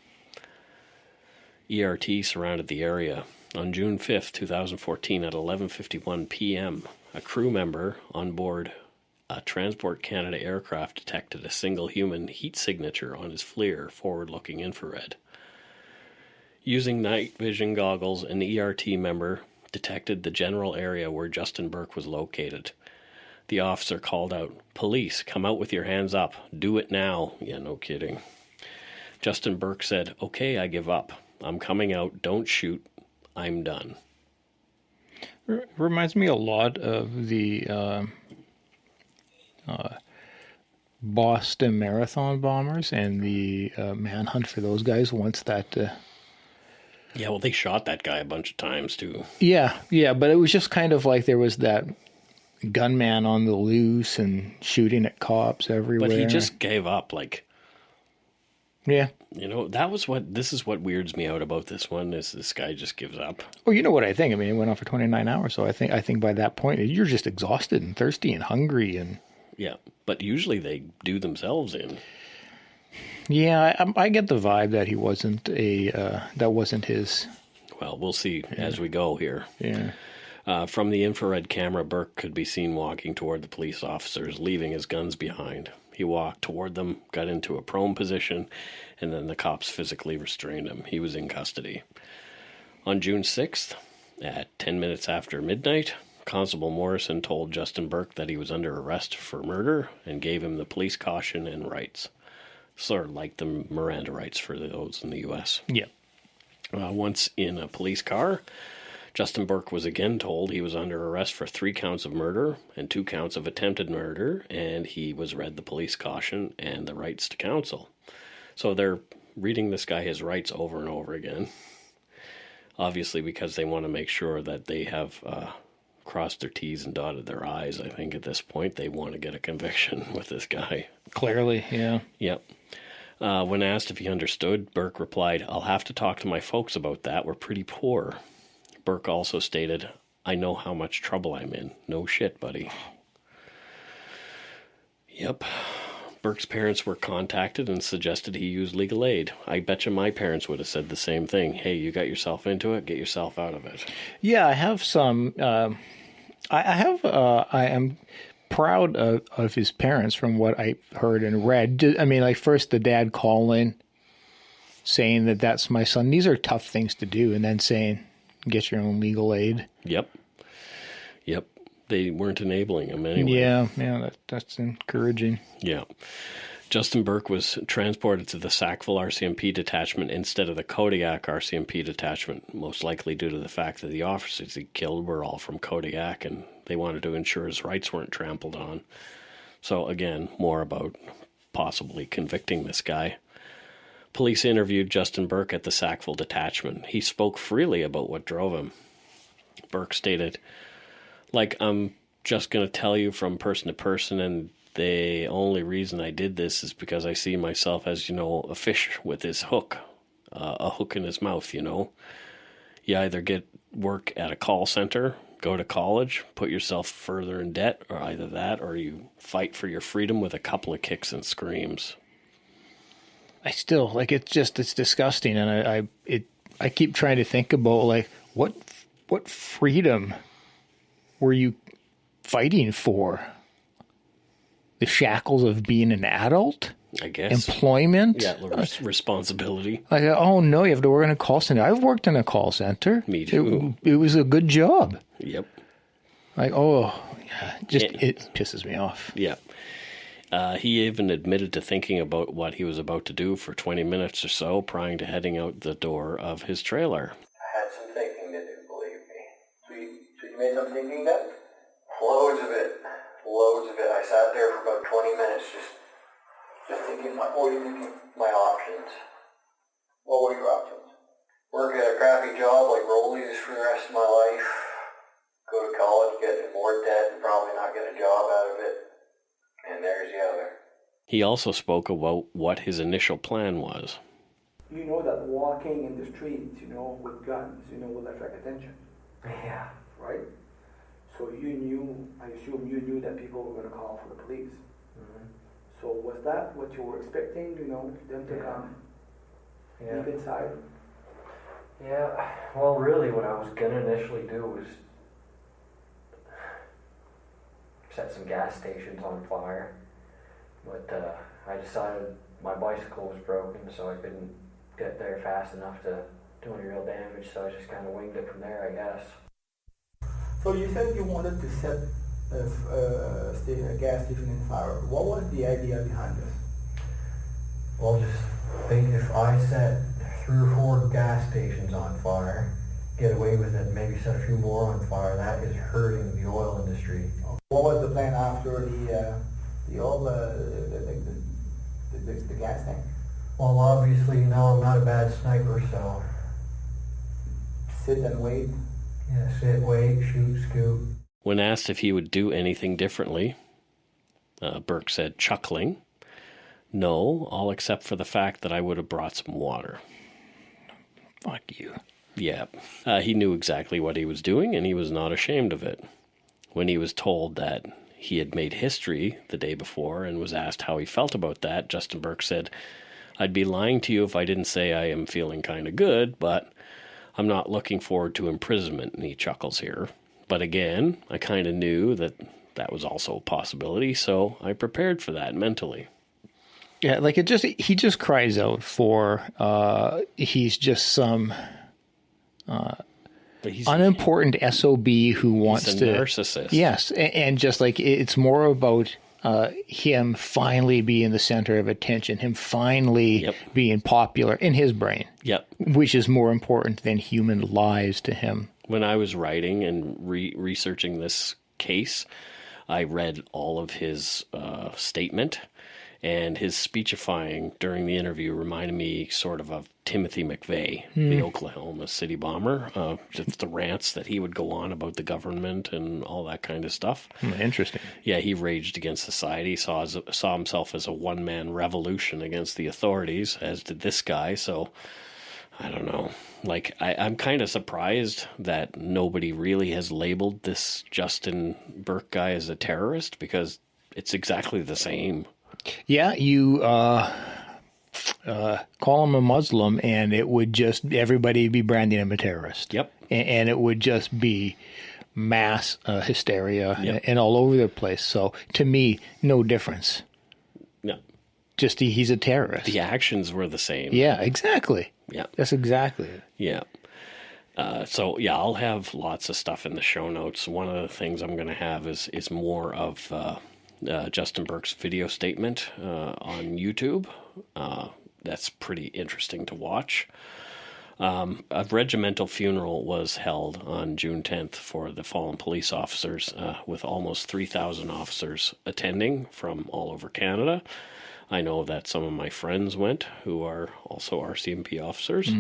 ERT surrounded the area. On June 5th, 2014, at 11:51 p.m., a crew member on board a Transport Canada aircraft detected a single human heat signature on his FLIR forward-looking infrared. Using night vision goggles, an ERT member detected the general area where Justin Burke was located. The officer called out, "Police, come out with your hands up. Do it now." Yeah, no kidding. Justin Burke said, "Okay, I give up. I'm coming out. Don't shoot. I'm done." Reminds me a lot of the Boston Marathon bombers and the manhunt for those guys once that... Yeah, well, they shot that guy a bunch of times, too. Yeah, but it was just kind of like there was that... gunman on the loose and shooting at cops everywhere. But he just gave up, like... Yeah. You know, this is what weirds me out about this one, is this guy just gives up. Well, you know what I think? I mean, it went on for 29 hours, so I think by that point, you're just exhausted and thirsty and hungry and... Yeah, but usually they do themselves in. Yeah, I get the vibe that he wasn't that wasn't his... Well, we'll see as we go here. Yeah. From the infrared camera, Burke could be seen walking toward the police officers, leaving his guns behind. He walked toward them, got into a prone position, and then the cops physically restrained him. He was in custody. On June 6th, at 10 minutes after midnight, Constable Morrison told Justin Burke that he was under arrest for murder and gave him the police caution and rights. Sort of like the Miranda rights for those in the U.S. Yeah. Once in a police car, Justin Burke was again told he was under arrest for 3 counts of murder and 2 counts of attempted murder, and he was read the police caution and the rights to counsel. So they're reading this guy his rights over and over again, obviously because they want to make sure that they have crossed their T's and dotted their I's. I think at this point they want to get a conviction with this guy. Clearly, yeah. Yep. When asked if he understood, Burke replied, "I'll have to talk to my folks about that. We're pretty poor." Burke also stated, "I know how much trouble I'm in. No shit, buddy." Yep. Burke's parents were contacted and suggested he use legal aid. I bet you my parents would have said the same thing. Hey, you got yourself into it, get yourself out of it. Yeah, I have some... I am proud of his parents from what I heard and read. I mean, like, first the dad calling, saying that that's my son. These are tough things to do. And then saying... Get your own legal aid. Yep. They weren't enabling him anyway. Yeah, that's encouraging. Yeah. Justin Burke was transported to the Sackville RCMP detachment instead of the Kodiak RCMP detachment, most likely due to the fact that the officers he killed were all from Kodiak, and they wanted to ensure his rights weren't trampled on. So again, more about possibly convicting this guy. Police interviewed Justin Burke at the Sackville detachment. He spoke freely about what drove him. Burke stated, "Like, I'm just going to tell you from person to person, and the only reason I did this is because I see myself as, a fish with his hook, a hook in his mouth, You either get work at a call center, go to college, put yourself further in debt, or either that, or you fight for your freedom with a couple of kicks and screams." I still, it's disgusting. And I keep trying to think about, like, what freedom were you fighting for? The shackles of being an adult? I guess. Employment? Yeah, responsibility. Like, oh no, you have to work in a call center. I've worked in a call center. Me too. It was a good job. Yep. Like, it pisses me off. Yeah. He even admitted to thinking about what he was about to do for 20 minutes or so prior to heading out the door of his trailer. I had some thinking to do, believe me. So you made some thinking then? Loads of it. I sat there for about 20 minutes just thinking, what were you thinking? My options. What were your options? Work at a crappy job like Rollies for the rest of my life. Go to college, get in more debt, and probably not get a job out of it. And there's the other. He also spoke about what his initial plan was. You know that walking in the streets, with guns, will attract attention. Yeah. Right? So I assume you knew that people were going to call for the police. Mm-hmm. So was that what you were expecting, them to come deep inside? Yeah, well, really what I was going to initially do was set some gas stations on fire, but I decided my bicycle was broken, so I couldn't get there fast enough to do any real damage, so I just kind of winged it from there, I guess. So you said you wanted to set a gas station on fire. What was the idea behind this? Well, just think if I set 3 or 4 gas stations on fire, get away with it, maybe set a few more on fire, that is hurting the oil industry. What was the plan after the gas tank? Well, obviously, I'm not a bad sniper, so... Sit and wait? Yeah, sit, wait, shoot, scoop. When asked if he would do anything differently, Burke said, chuckling, "No, all except for the fact that I would have brought some water." Fuck you. Yeah. He knew exactly what he was doing, and he was not ashamed of it. When he was told that he had made history the day before and was asked how he felt about that, Justin Burke said, "I'd be lying to you if I didn't say I am feeling kind of good, but I'm not looking forward to imprisonment," and he chuckles here. But again, I kind of knew that that was also a possibility, so I prepared for that mentally. Yeah, like he just cries out for, he's just some unimportant SOB who wants he's a to... narcissist. Yes, and just like it's more about him finally being the center of attention, him finally being popular in his brain. Yep. Which is more important than human lives to him. When I was writing and researching this case, I read all of his statement, and his speechifying during the interview reminded me sort of Timothy McVeigh, the Oklahoma City bomber. Just the rants that he would go on about the government and all that kind of stuff. Interesting. Yeah, he raged against society, saw himself as a one-man revolution against the authorities, as did this guy. So, I don't know. Like, I'm kind of surprised that nobody really has labeled this Justin Burke guy as a terrorist, because it's exactly the same. Yeah, you call him a Muslim, and it would just, everybody be branding him a terrorist. Yep. And it would just be mass hysteria and all over the place. So, to me, no difference. No. Just he's a terrorist. The actions were the same. Yeah, exactly. Yeah. That's exactly it. Yeah. So, yeah, I'll have lots of stuff in the show notes. One of the things I'm going to have is more of Justin Burke's video statement on YouTube. That's pretty interesting to watch. A regimental funeral was held on June 10th for the fallen police officers, with almost 3,000 officers attending from all over Canada. I know that some of my friends went, who are also RCMP officers.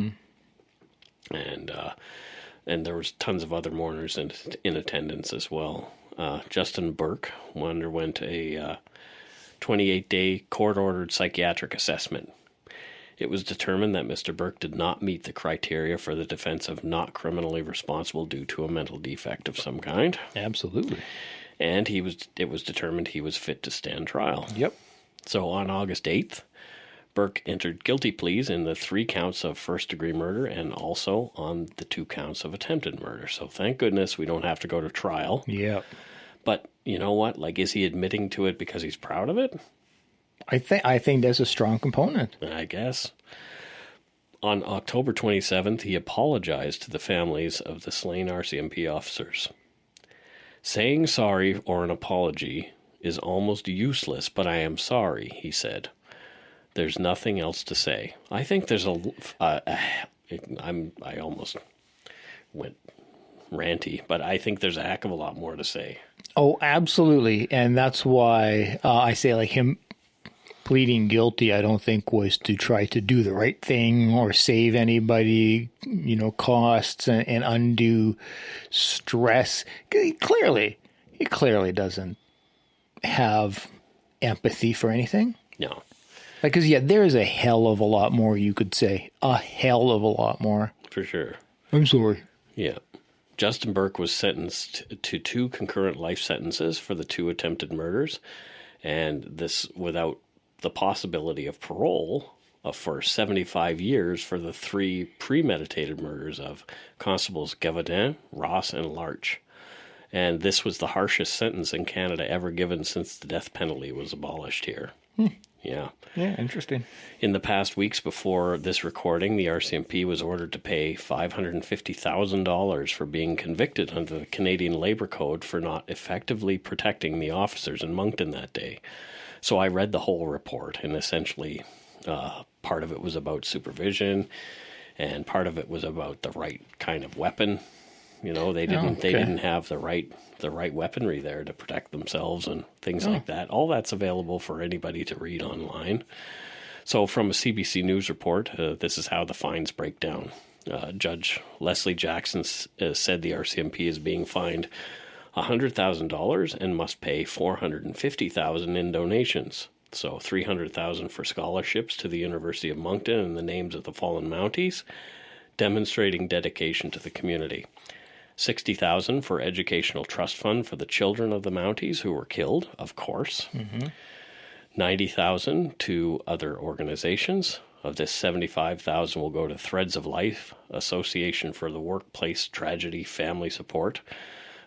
And there was tons of other mourners in attendance as well. Justin Burke underwent a 28-day court-ordered psychiatric assessment. It was determined that Mr. Burke did not meet the criteria for the defense of not criminally responsible due to a mental defect of some kind. Absolutely. And it was determined he was fit to stand trial. Yep. So on August 8th, Burke entered guilty pleas in the 3 counts of first-degree murder and also on the 2 counts of attempted murder. So thank goodness we don't have to go to trial. Yeah. But you know what? Like, is he admitting to it because he's proud of it? I think that's a strong component. I guess. On October 27th, he apologized to the families of the slain RCMP officers. "Saying sorry or an apology is almost useless, but I am sorry," he said. "There's nothing else to say." I think there's I almost went ranty, but I think there's a heck of a lot more to say. Oh, absolutely. And that's why I say, like, him pleading guilty, I don't think was to try to do the right thing or save anybody, costs and undue stress. He clearly doesn't have empathy for anything. No. Because, there is a hell of a lot more you could say. A hell of a lot more. For sure. I'm sorry. Yeah. Justin Burke was sentenced to 2 concurrent life sentences for the 2 attempted murders, and this without the possibility of parole for 75 years for the 3 premeditated murders of Constables Gavadin, Ross, and Larch. And this was the harshest sentence in Canada ever given since the death penalty was abolished here. Yeah. Yeah, interesting. In the past weeks before this recording, the RCMP was ordered to pay $550,000 for being convicted under the Canadian Labour Code for not effectively protecting the officers in Moncton that day. So I read the whole report, and essentially part of it was about supervision, and part of it was about the right kind of weapon. They didn't have the right weaponry there to protect themselves and things like that. All that's available for anybody to read online. So from a CBC News report, this is how the fines break down. Judge Leslie Jackson said the RCMP is being fined $100,000 and must pay $450,000 in donations. So $300,000 for scholarships to the University of Moncton in the names of the fallen Mounties, demonstrating dedication to the community. $60,000 for educational trust fund for the children of the Mounties who were killed, of course. Mm-hmm. $90,000 to other organizations. Of this, $75,000 will go to Threads of Life, Association for the Workplace Tragedy Family Support,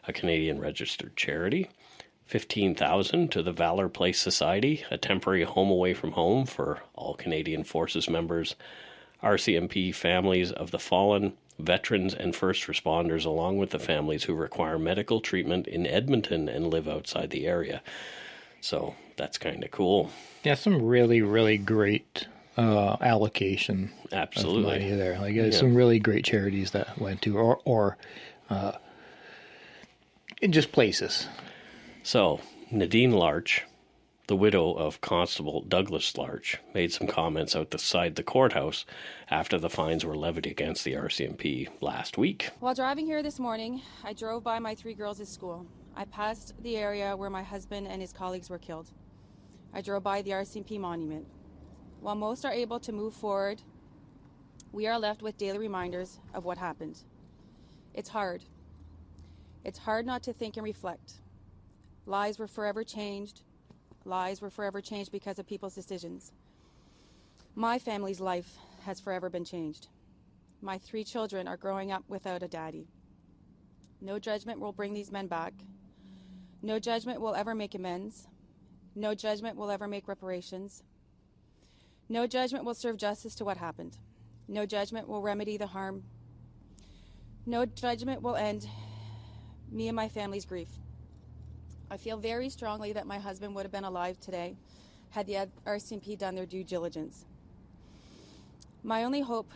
a Canadian registered charity. $15,000 to the Valor Place Society, a temporary home away from home for all Canadian Forces members, RCMP families of the fallen, veterans and first responders, along with the families who require medical treatment in Edmonton and live outside the area. So that's kind of cool. Yeah, some really, really great allocation. Absolutely. Of money there. Like some really great charities that went to, or in just places. So Nadine Larch, the widow of Constable Douglas Larch, made some comments outside the courthouse after the fines were levied against the RCMP last week. While driving here this morning, I drove by my 3 girls' school. I passed the area where my husband and his colleagues were killed. I drove by the RCMP monument. While most are able to move forward, we are left with daily reminders of what happened. It's hard. It's hard not to think and reflect. Lives were forever changed. Lives were forever changed because of people's decisions. My family's life has forever been changed. My 3 children are growing up without a daddy. No judgment will bring these men back. No judgment will ever make amends. No judgment will ever make reparations. No judgment will serve justice to what happened. No judgment will remedy the harm. No judgment will end me and my family's grief. I feel very strongly that my husband would have been alive today had the RCMP done their due diligence. My only hope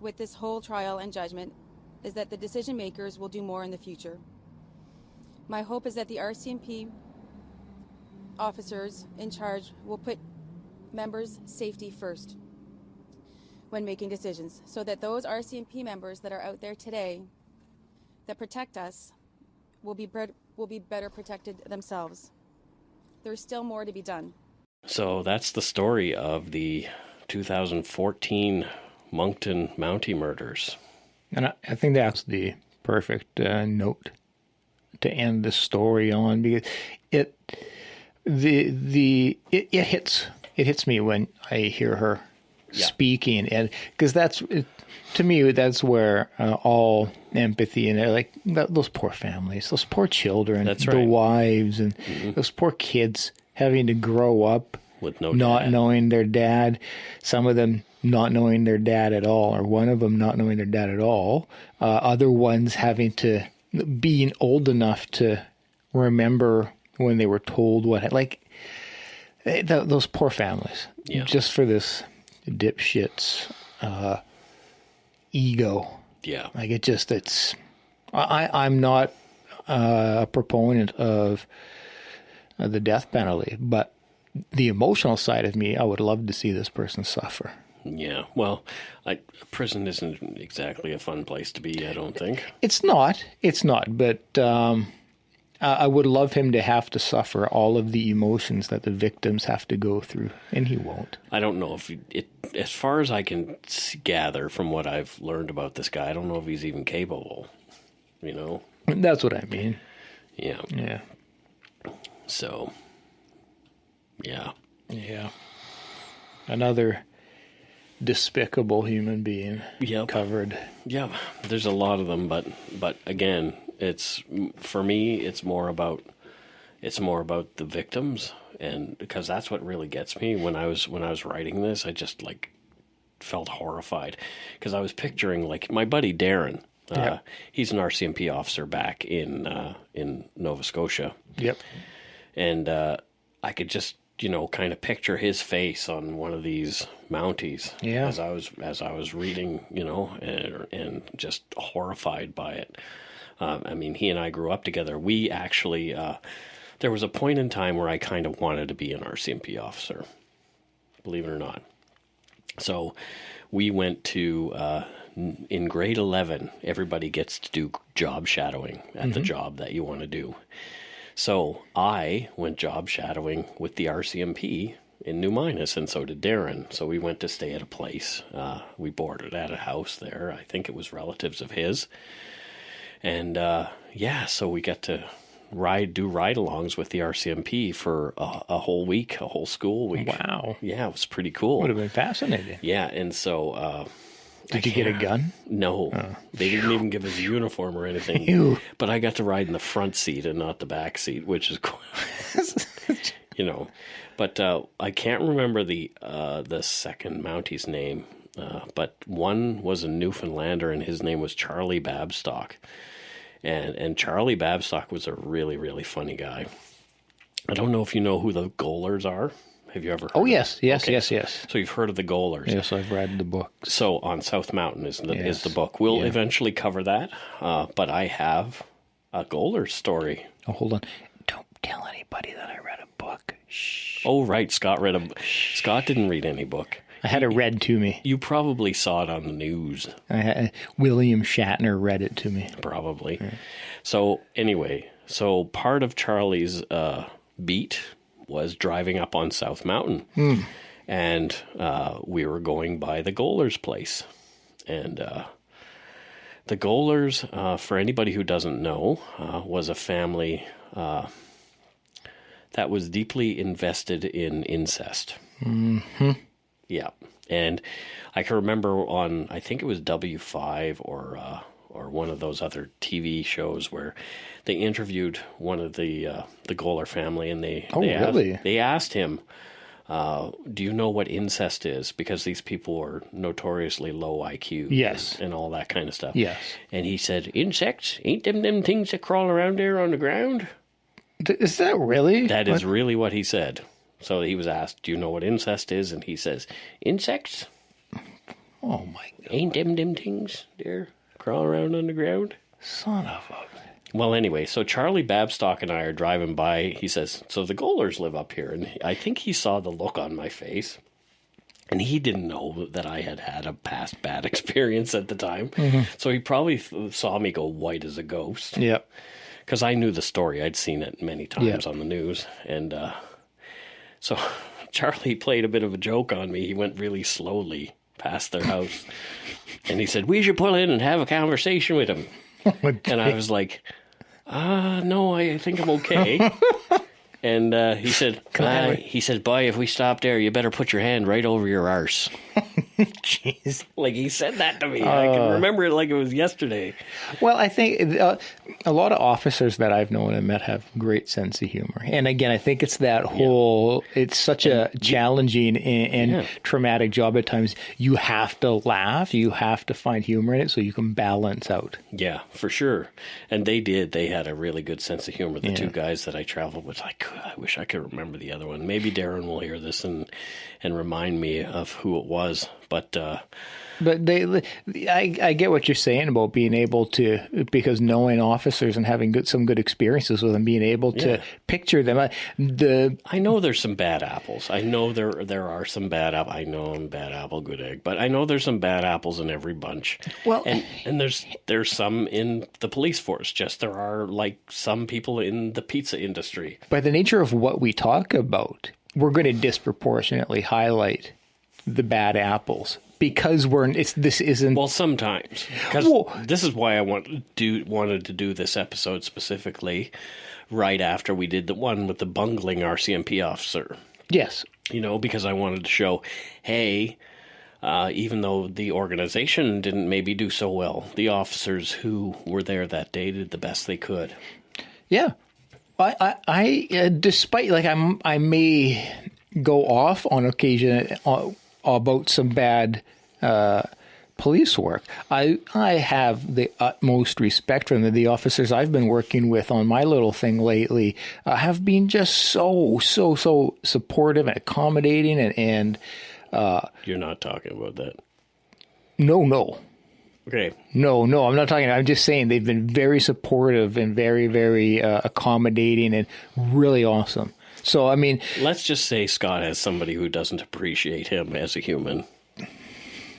with this whole trial and judgment is that the decision makers will do more in the future. My hope is that the RCMP officers in charge will put members' safety first when making decisions, so that those RCMP members that are out there today that protect us will be better protected themselves. There's still more to be done. So that's the story of the 2014 Moncton Mountie murders. And I think that's the perfect note to end the story on, because it hits me when I hear her speaking, and because to me that's where all empathy and like those poor families, those poor children, that's the right. wives, and those poor kids having to grow up with not knowing their dad. Some of them not knowing their dad at all, or one of them not knowing their dad at all. Other ones having to being old enough to remember when they were told what, like those poor families. Yeah. Just for this dipshit's ego. Yeah. Like I'm not a proponent of the death penalty, but the emotional side of me, I would love to see this person suffer. Yeah, well, prison isn't exactly a fun place to be, I don't think. It's not, but I would love him to have to suffer all of the emotions that the victims have to go through, and he won't. I don't know if as far as I can gather from what I've learned about this guy, I don't know if he's even capable, you know? That's what I mean. Yeah. Yeah. So, yeah. Yeah. Another despicable human being covered. Yeah, there's a lot of them, but again, for me it's more about the victims, and because that's what really gets me when I was writing this. I just felt horrified because I was picturing my buddy Darren. He's an RCMP officer back in Nova Scotia. Yep. And I could just kind of picture his face on one of these Mounties as I was reading, and just horrified by it. I mean, he and I grew up together. We actually, there was a point in time where I kind of wanted to be an RCMP officer, believe it or not. So we went to in grade 11, everybody gets to do job shadowing at the job that you want to do. So I went job shadowing with the RCMP in New Minas, and so did Darren. So we went to stay at a place. We boarded at a house there. I think it was relatives of his. And so we got to do ride-alongs with the RCMP for a whole week, a whole school week. Wow. Yeah, it was pretty cool. Would have been fascinating. Yeah, and so... Did you get a gun? No. They didn't even give us a uniform or anything. Ew. But I got to ride in the front seat and not the back seat, which is cool. But I can't remember the second Mountie's name. But one was a Newfoundlander, and his name was Charlie Babstock. And Charlie Babstock was a really, really funny guy. I don't know if you know who the Goalers are. Have you ever heard of yes. Okay. Yes. So you've heard of the Goalers. Yes, I've read the book. So on South Mountain is the book. We'll eventually cover that, but I have a Goalers story. Oh, hold on. Don't tell anybody that I read a book. Shh. Oh, right. Scott didn't read any book. I had it read to me. You probably saw it on the news. William Shatner read it to me. Probably. Yeah. So anyway, part of Charlie's beat was driving up on South Mountain. And we were going by the Goalers' place. And the Goalers, for anybody who doesn't know, was a family that was deeply invested in incest. Mm-hmm. Yeah. And I can remember on, I think it was W5 or one of those other TV shows where they interviewed one of the Goaler family, and they asked him, do you know what incest is? Because these people are notoriously low IQ. Yes. And all that kind of stuff. Yes. And he said, insects? Ain't them things that crawl around there on the ground? Is that really? That is really what he said. So he was asked, do you know what incest is? And he says, insects? Oh, my God. Ain't them things there crawl around on the ground? Son of a... Well, anyway, so Charlie Babstock and I are driving by. He says, so the Goalers live up here. And I think he saw the look on my face. And he didn't know that I had a past bad experience at the time. Mm-hmm. So he probably saw me go white as a ghost. Yep. Because I knew the story. I'd seen it many times on the news. And so Charlie played a bit of a joke on me. He went really slowly past their house. And he said, we should pull in and have a conversation with him. And I was like, no, I think I'm okay. And he said, boy, if we stop there, you better put your hand right over your arse. Jeez. Like, he said that to me. I can remember it like it was yesterday. Well, I think a lot of officers that I've known and met have great sense of humor. And again, I think it's that whole, it's such a challenging and traumatic job at times. You have to laugh. You have to find humor in it so you can balance out. Yeah, for sure. And they did. They had a really good sense of humor. The two guys that I traveled with, I wish I could remember the other one. Maybe Darren will hear this and remind me of who it was. But I get what you're saying about being able to, because knowing officers and having some good experiences with them, being able to picture them. I know there's some bad apples. I know there are some bad apples. I know I'm bad apple, good egg. But I know there's some bad apples in every bunch. Well, and there's some in the police force. Just there are like some people in the pizza industry. By the nature of what we talk about, we're going to disproportionately highlight the bad apples because this isn't. Well, sometimes, because this is why I wanted to do this episode specifically right after we did the one with the bungling RCMP officer. Yes, because I wanted to show, hey, even though the organization didn't maybe do so well, the officers who were there that day did the best they could. Yeah, I despite I may go off on occasion about some bad police work. I have the utmost respect for them. The officers I've been working with on my little thing lately have been just so supportive and accommodating and You're not talking about that. No. Okay. No, I'm not talking. I'm just saying they've been very supportive and very, very accommodating and really awesome. So, let's just say Scott has somebody who doesn't appreciate him as a human.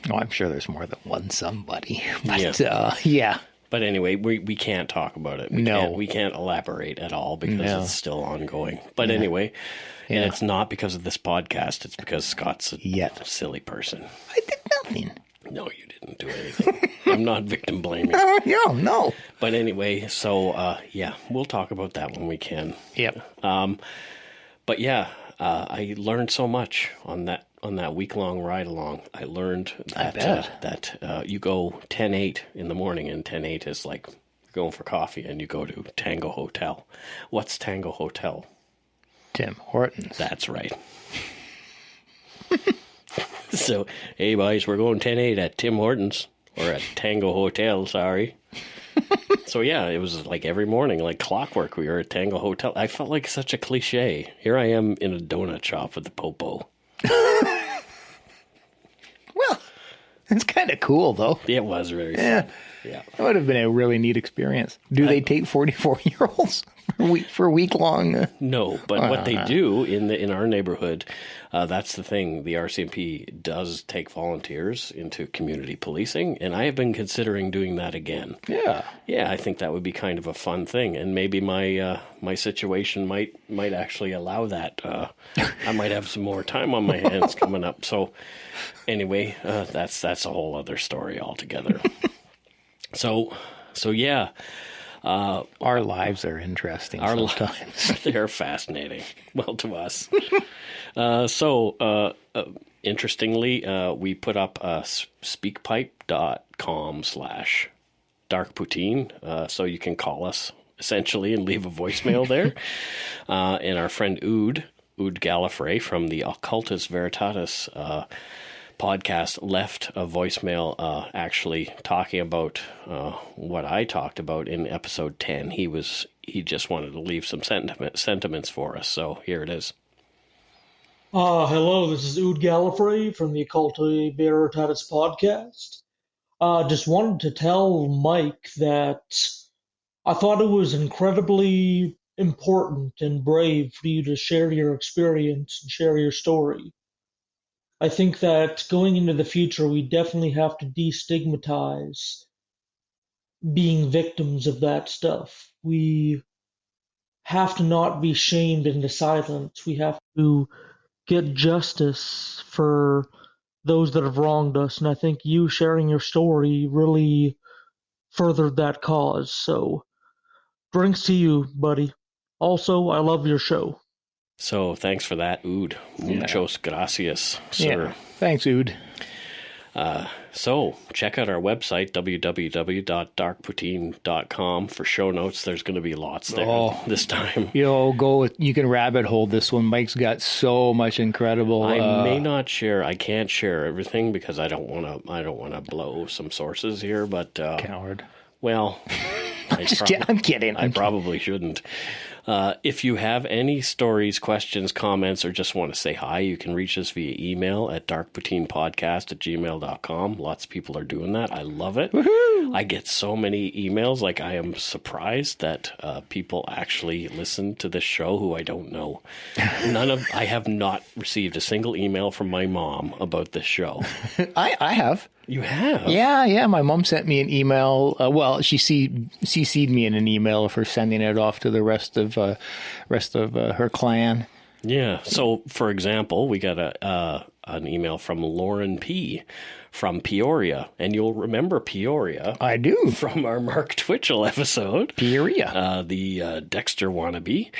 Oh, I'm sure there's more than one somebody. But, Yeah. yeah. But anyway, we can't talk about it. We can't elaborate at all because it's still ongoing. But anyway, and it's not because of this podcast. It's because Scott's a silly person. I did nothing. No, you didn't do anything. I'm not victim blaming. No. But anyway, so we'll talk about that when we can. Yep. But yeah, I learned so much on that week-long ride-along. I learned that you go 10-8 in the morning, and 10-8 is like going for coffee, and you go to Tango Hotel. What's Tango Hotel? Tim Hortons. That's right. So, hey, boys, we're going 10-8 at Tim Hortons, or at Tango Hotel, sorry. So, yeah, it was like every morning, like clockwork, we were at Tango Hotel. I felt like such a cliche. Here I am in a donut shop with the popo. Well, it's kind of cool, though. It was very fun. Yeah. That would have been a really neat experience. Do they take 44-year-olds for a week long? No, but what they do in our neighborhood, that's the thing. The RCMP does take volunteers into community policing, and I have been considering doing that again. Yeah. Yeah, I think that would be kind of a fun thing, and maybe my situation might actually allow that. I might have some more time on my hands coming up. So anyway, that's a whole other story altogether. So yeah. Our lives are interesting sometimes. They're fascinating. Well, to us. Interestingly, we put up speakpipe.com/darkpoutine, so you can call us, essentially, and leave a voicemail there. And our friend Ood Gallifrey from the Occultus Veritatis podcast left a voicemail actually talking about what I talked about in episode 10. He just wanted to leave some sentiments for us, so here it is. Hello, this is Ood Gallifrey from the Occultus Veritatis podcast. Just wanted to tell Mike that I thought it was incredibly important and brave for you to share your experience and share your story. I think that going into the future, we definitely have to destigmatize being victims of that stuff. We have to not be shamed into silence. We have to get justice for those that have wronged us. And I think you sharing your story really furthered that cause. So, drinks to you, buddy. Also, I love your show. So thanks for that, Ood. Muchos gracias, sir. Yeah. Thanks, Ood. So check out our website, www.darkpoutine.com, for show notes. There's going to be lots there this time. You can rabbit hole this one. Mike's got so much incredible. I can't share everything because I don't want to blow some sources here, but coward. Well, I'm kidding. I probably shouldn't. If you have any stories, questions, comments, or just want to say hi, you can reach us via email at darkpoutinepodcast@gmail.com. Lots of people are doing that. I love it. Woohoo! I get so many emails. Like, I am surprised that people actually listen to this show who I don't know. I have not received a single email from my mom about this show. I have. You have? Yeah. My mom sent me an email. She CC'd me in an email for sending it off to the rest of her clan. Yeah. So, for example, we got an email from Lauren P. from Peoria, and you'll remember Peoria. I do. From our Mark Twitchell episode. Peoria. The Dexter wannabe.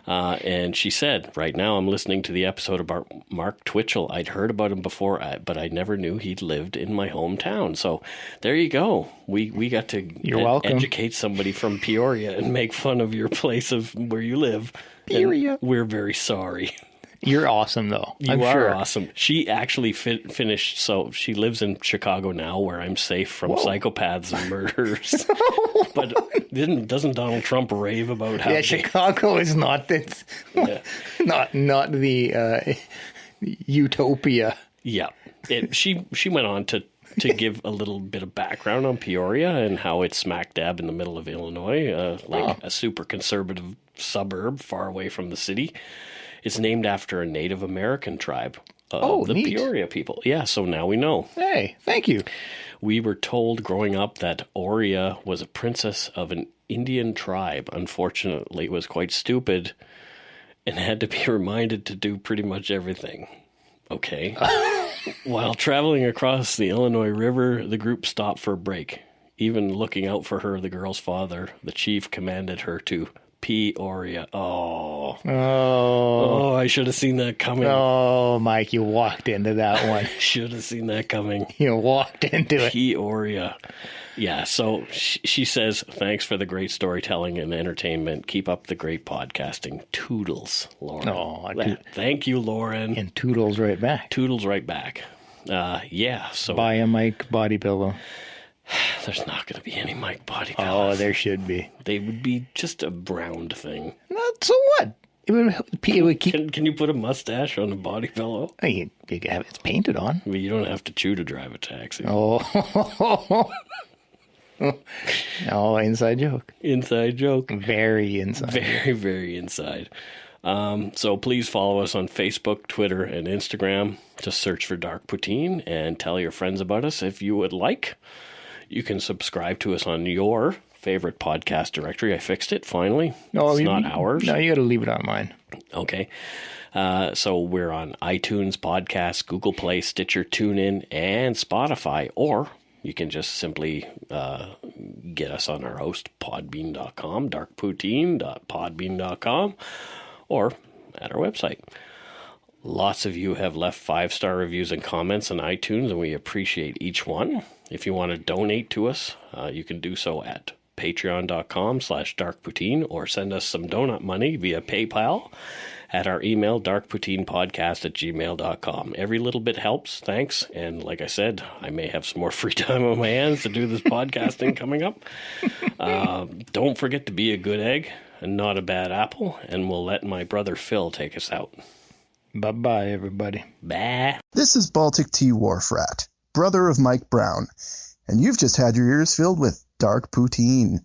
And she said, right now I'm listening to the episode about Mark Twitchell. I'd heard about him before, but I never knew he'd lived in my hometown. So there you go. We got to educate somebody from Peoria and make fun of your place of where you live. Peoria. And we're very sorry. You're awesome, though. You are awesome. She actually finished, so she lives in Chicago now, where I'm safe from psychopaths and murderers. But doesn't Donald Trump rave about how... Yeah, Chicago is not the utopia. Yeah. She went on to give a little bit of background on Peoria and how it's smack dab in the middle of Illinois, a super conservative suburb far away from the city. It's named after a Native American tribe. The neat. Peoria people. Yeah, so now we know. Hey, thank you. We were told growing up that Oria was a princess of an Indian tribe. Unfortunately, was quite stupid and had to be reminded to do pretty much everything. Okay. While traveling across the Illinois River, the group stopped for a break. Even looking out for her, the girl's father, the chief, commanded her to Peoria. Oh, I should have seen that coming. Oh, Mike, you walked into that one. Should have seen that coming. You walked into it. Peoria. Yeah, so she says, thanks for the great storytelling and entertainment. Keep up the great podcasting. Toodles, Lauren. Oh, thank you, Lauren. And toodles right back. Toodles right back. Yeah, so... Buy a Mike body pillow. There's not going to be any Mike body pillows. Oh, there should be. They would be just a browned thing. So what? It would keep... Can you put a mustache on a body pillow? You have it's painted on. I mean, you don't have to chew to drive a taxi. Oh, inside joke. Inside joke. Very inside. Very, very inside. So please follow us on Facebook, Twitter, and Instagram. Just search for Dark Poutine and tell your friends about us if you would like. You can subscribe to us on your favorite podcast directory. I fixed it, finally. No, it's not ours. No, you got to leave it on mine. Okay. So we're on iTunes, Podcasts, Google Play, Stitcher, TuneIn, and Spotify. Or you can just simply get us on our host, podbean.com, darkpoutine.podbean.com, or at our website. Lots of you have left 5-star reviews and comments on iTunes, and we appreciate each one. If you want to donate to us, you can do so at patreon.com/darkpoutine, or send us some donut money via PayPal at our email, darkpoutinepodcast@gmail.com. Every little bit helps, thanks. And like I said, I may have some more free time on my hands to do this podcasting coming up. Don't forget to be a good egg and not a bad apple, and we'll let my brother Phil take us out. Bye-bye, everybody. Bye. This is Baltic Tea Wharf Rat, brother of Mike Brown, and you've just had your ears filled with Dark Poutine.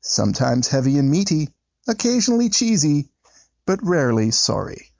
Sometimes heavy and meaty, occasionally cheesy, but rarely sorry.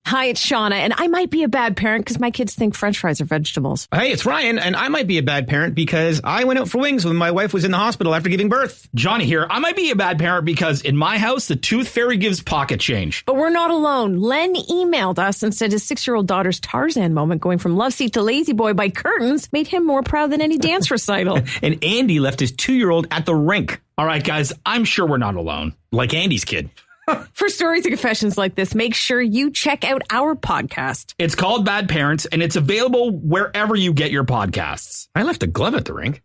Hi, it's Shauna, and I might be a bad parent because my kids think French fries are vegetables. Hey, it's Ryan, and I might be a bad parent because I went out for wings when my wife was in the hospital after giving birth. Johnny here. I might be a bad parent because in my house, the tooth fairy gives pocket change. But we're not alone. Len emailed us and said his 6-year-old daughter's Tarzan moment going from love seat to lazy boy by curtains made him more proud than any dance recital. And Andy left his 2-year-old at the rink. All right, guys, I'm sure we're not alone. Like Andy's kid. For stories and confessions like this, make sure you check out our podcast. It's called Bad Parents, and it's available wherever you get your podcasts. I left a glove at the rink.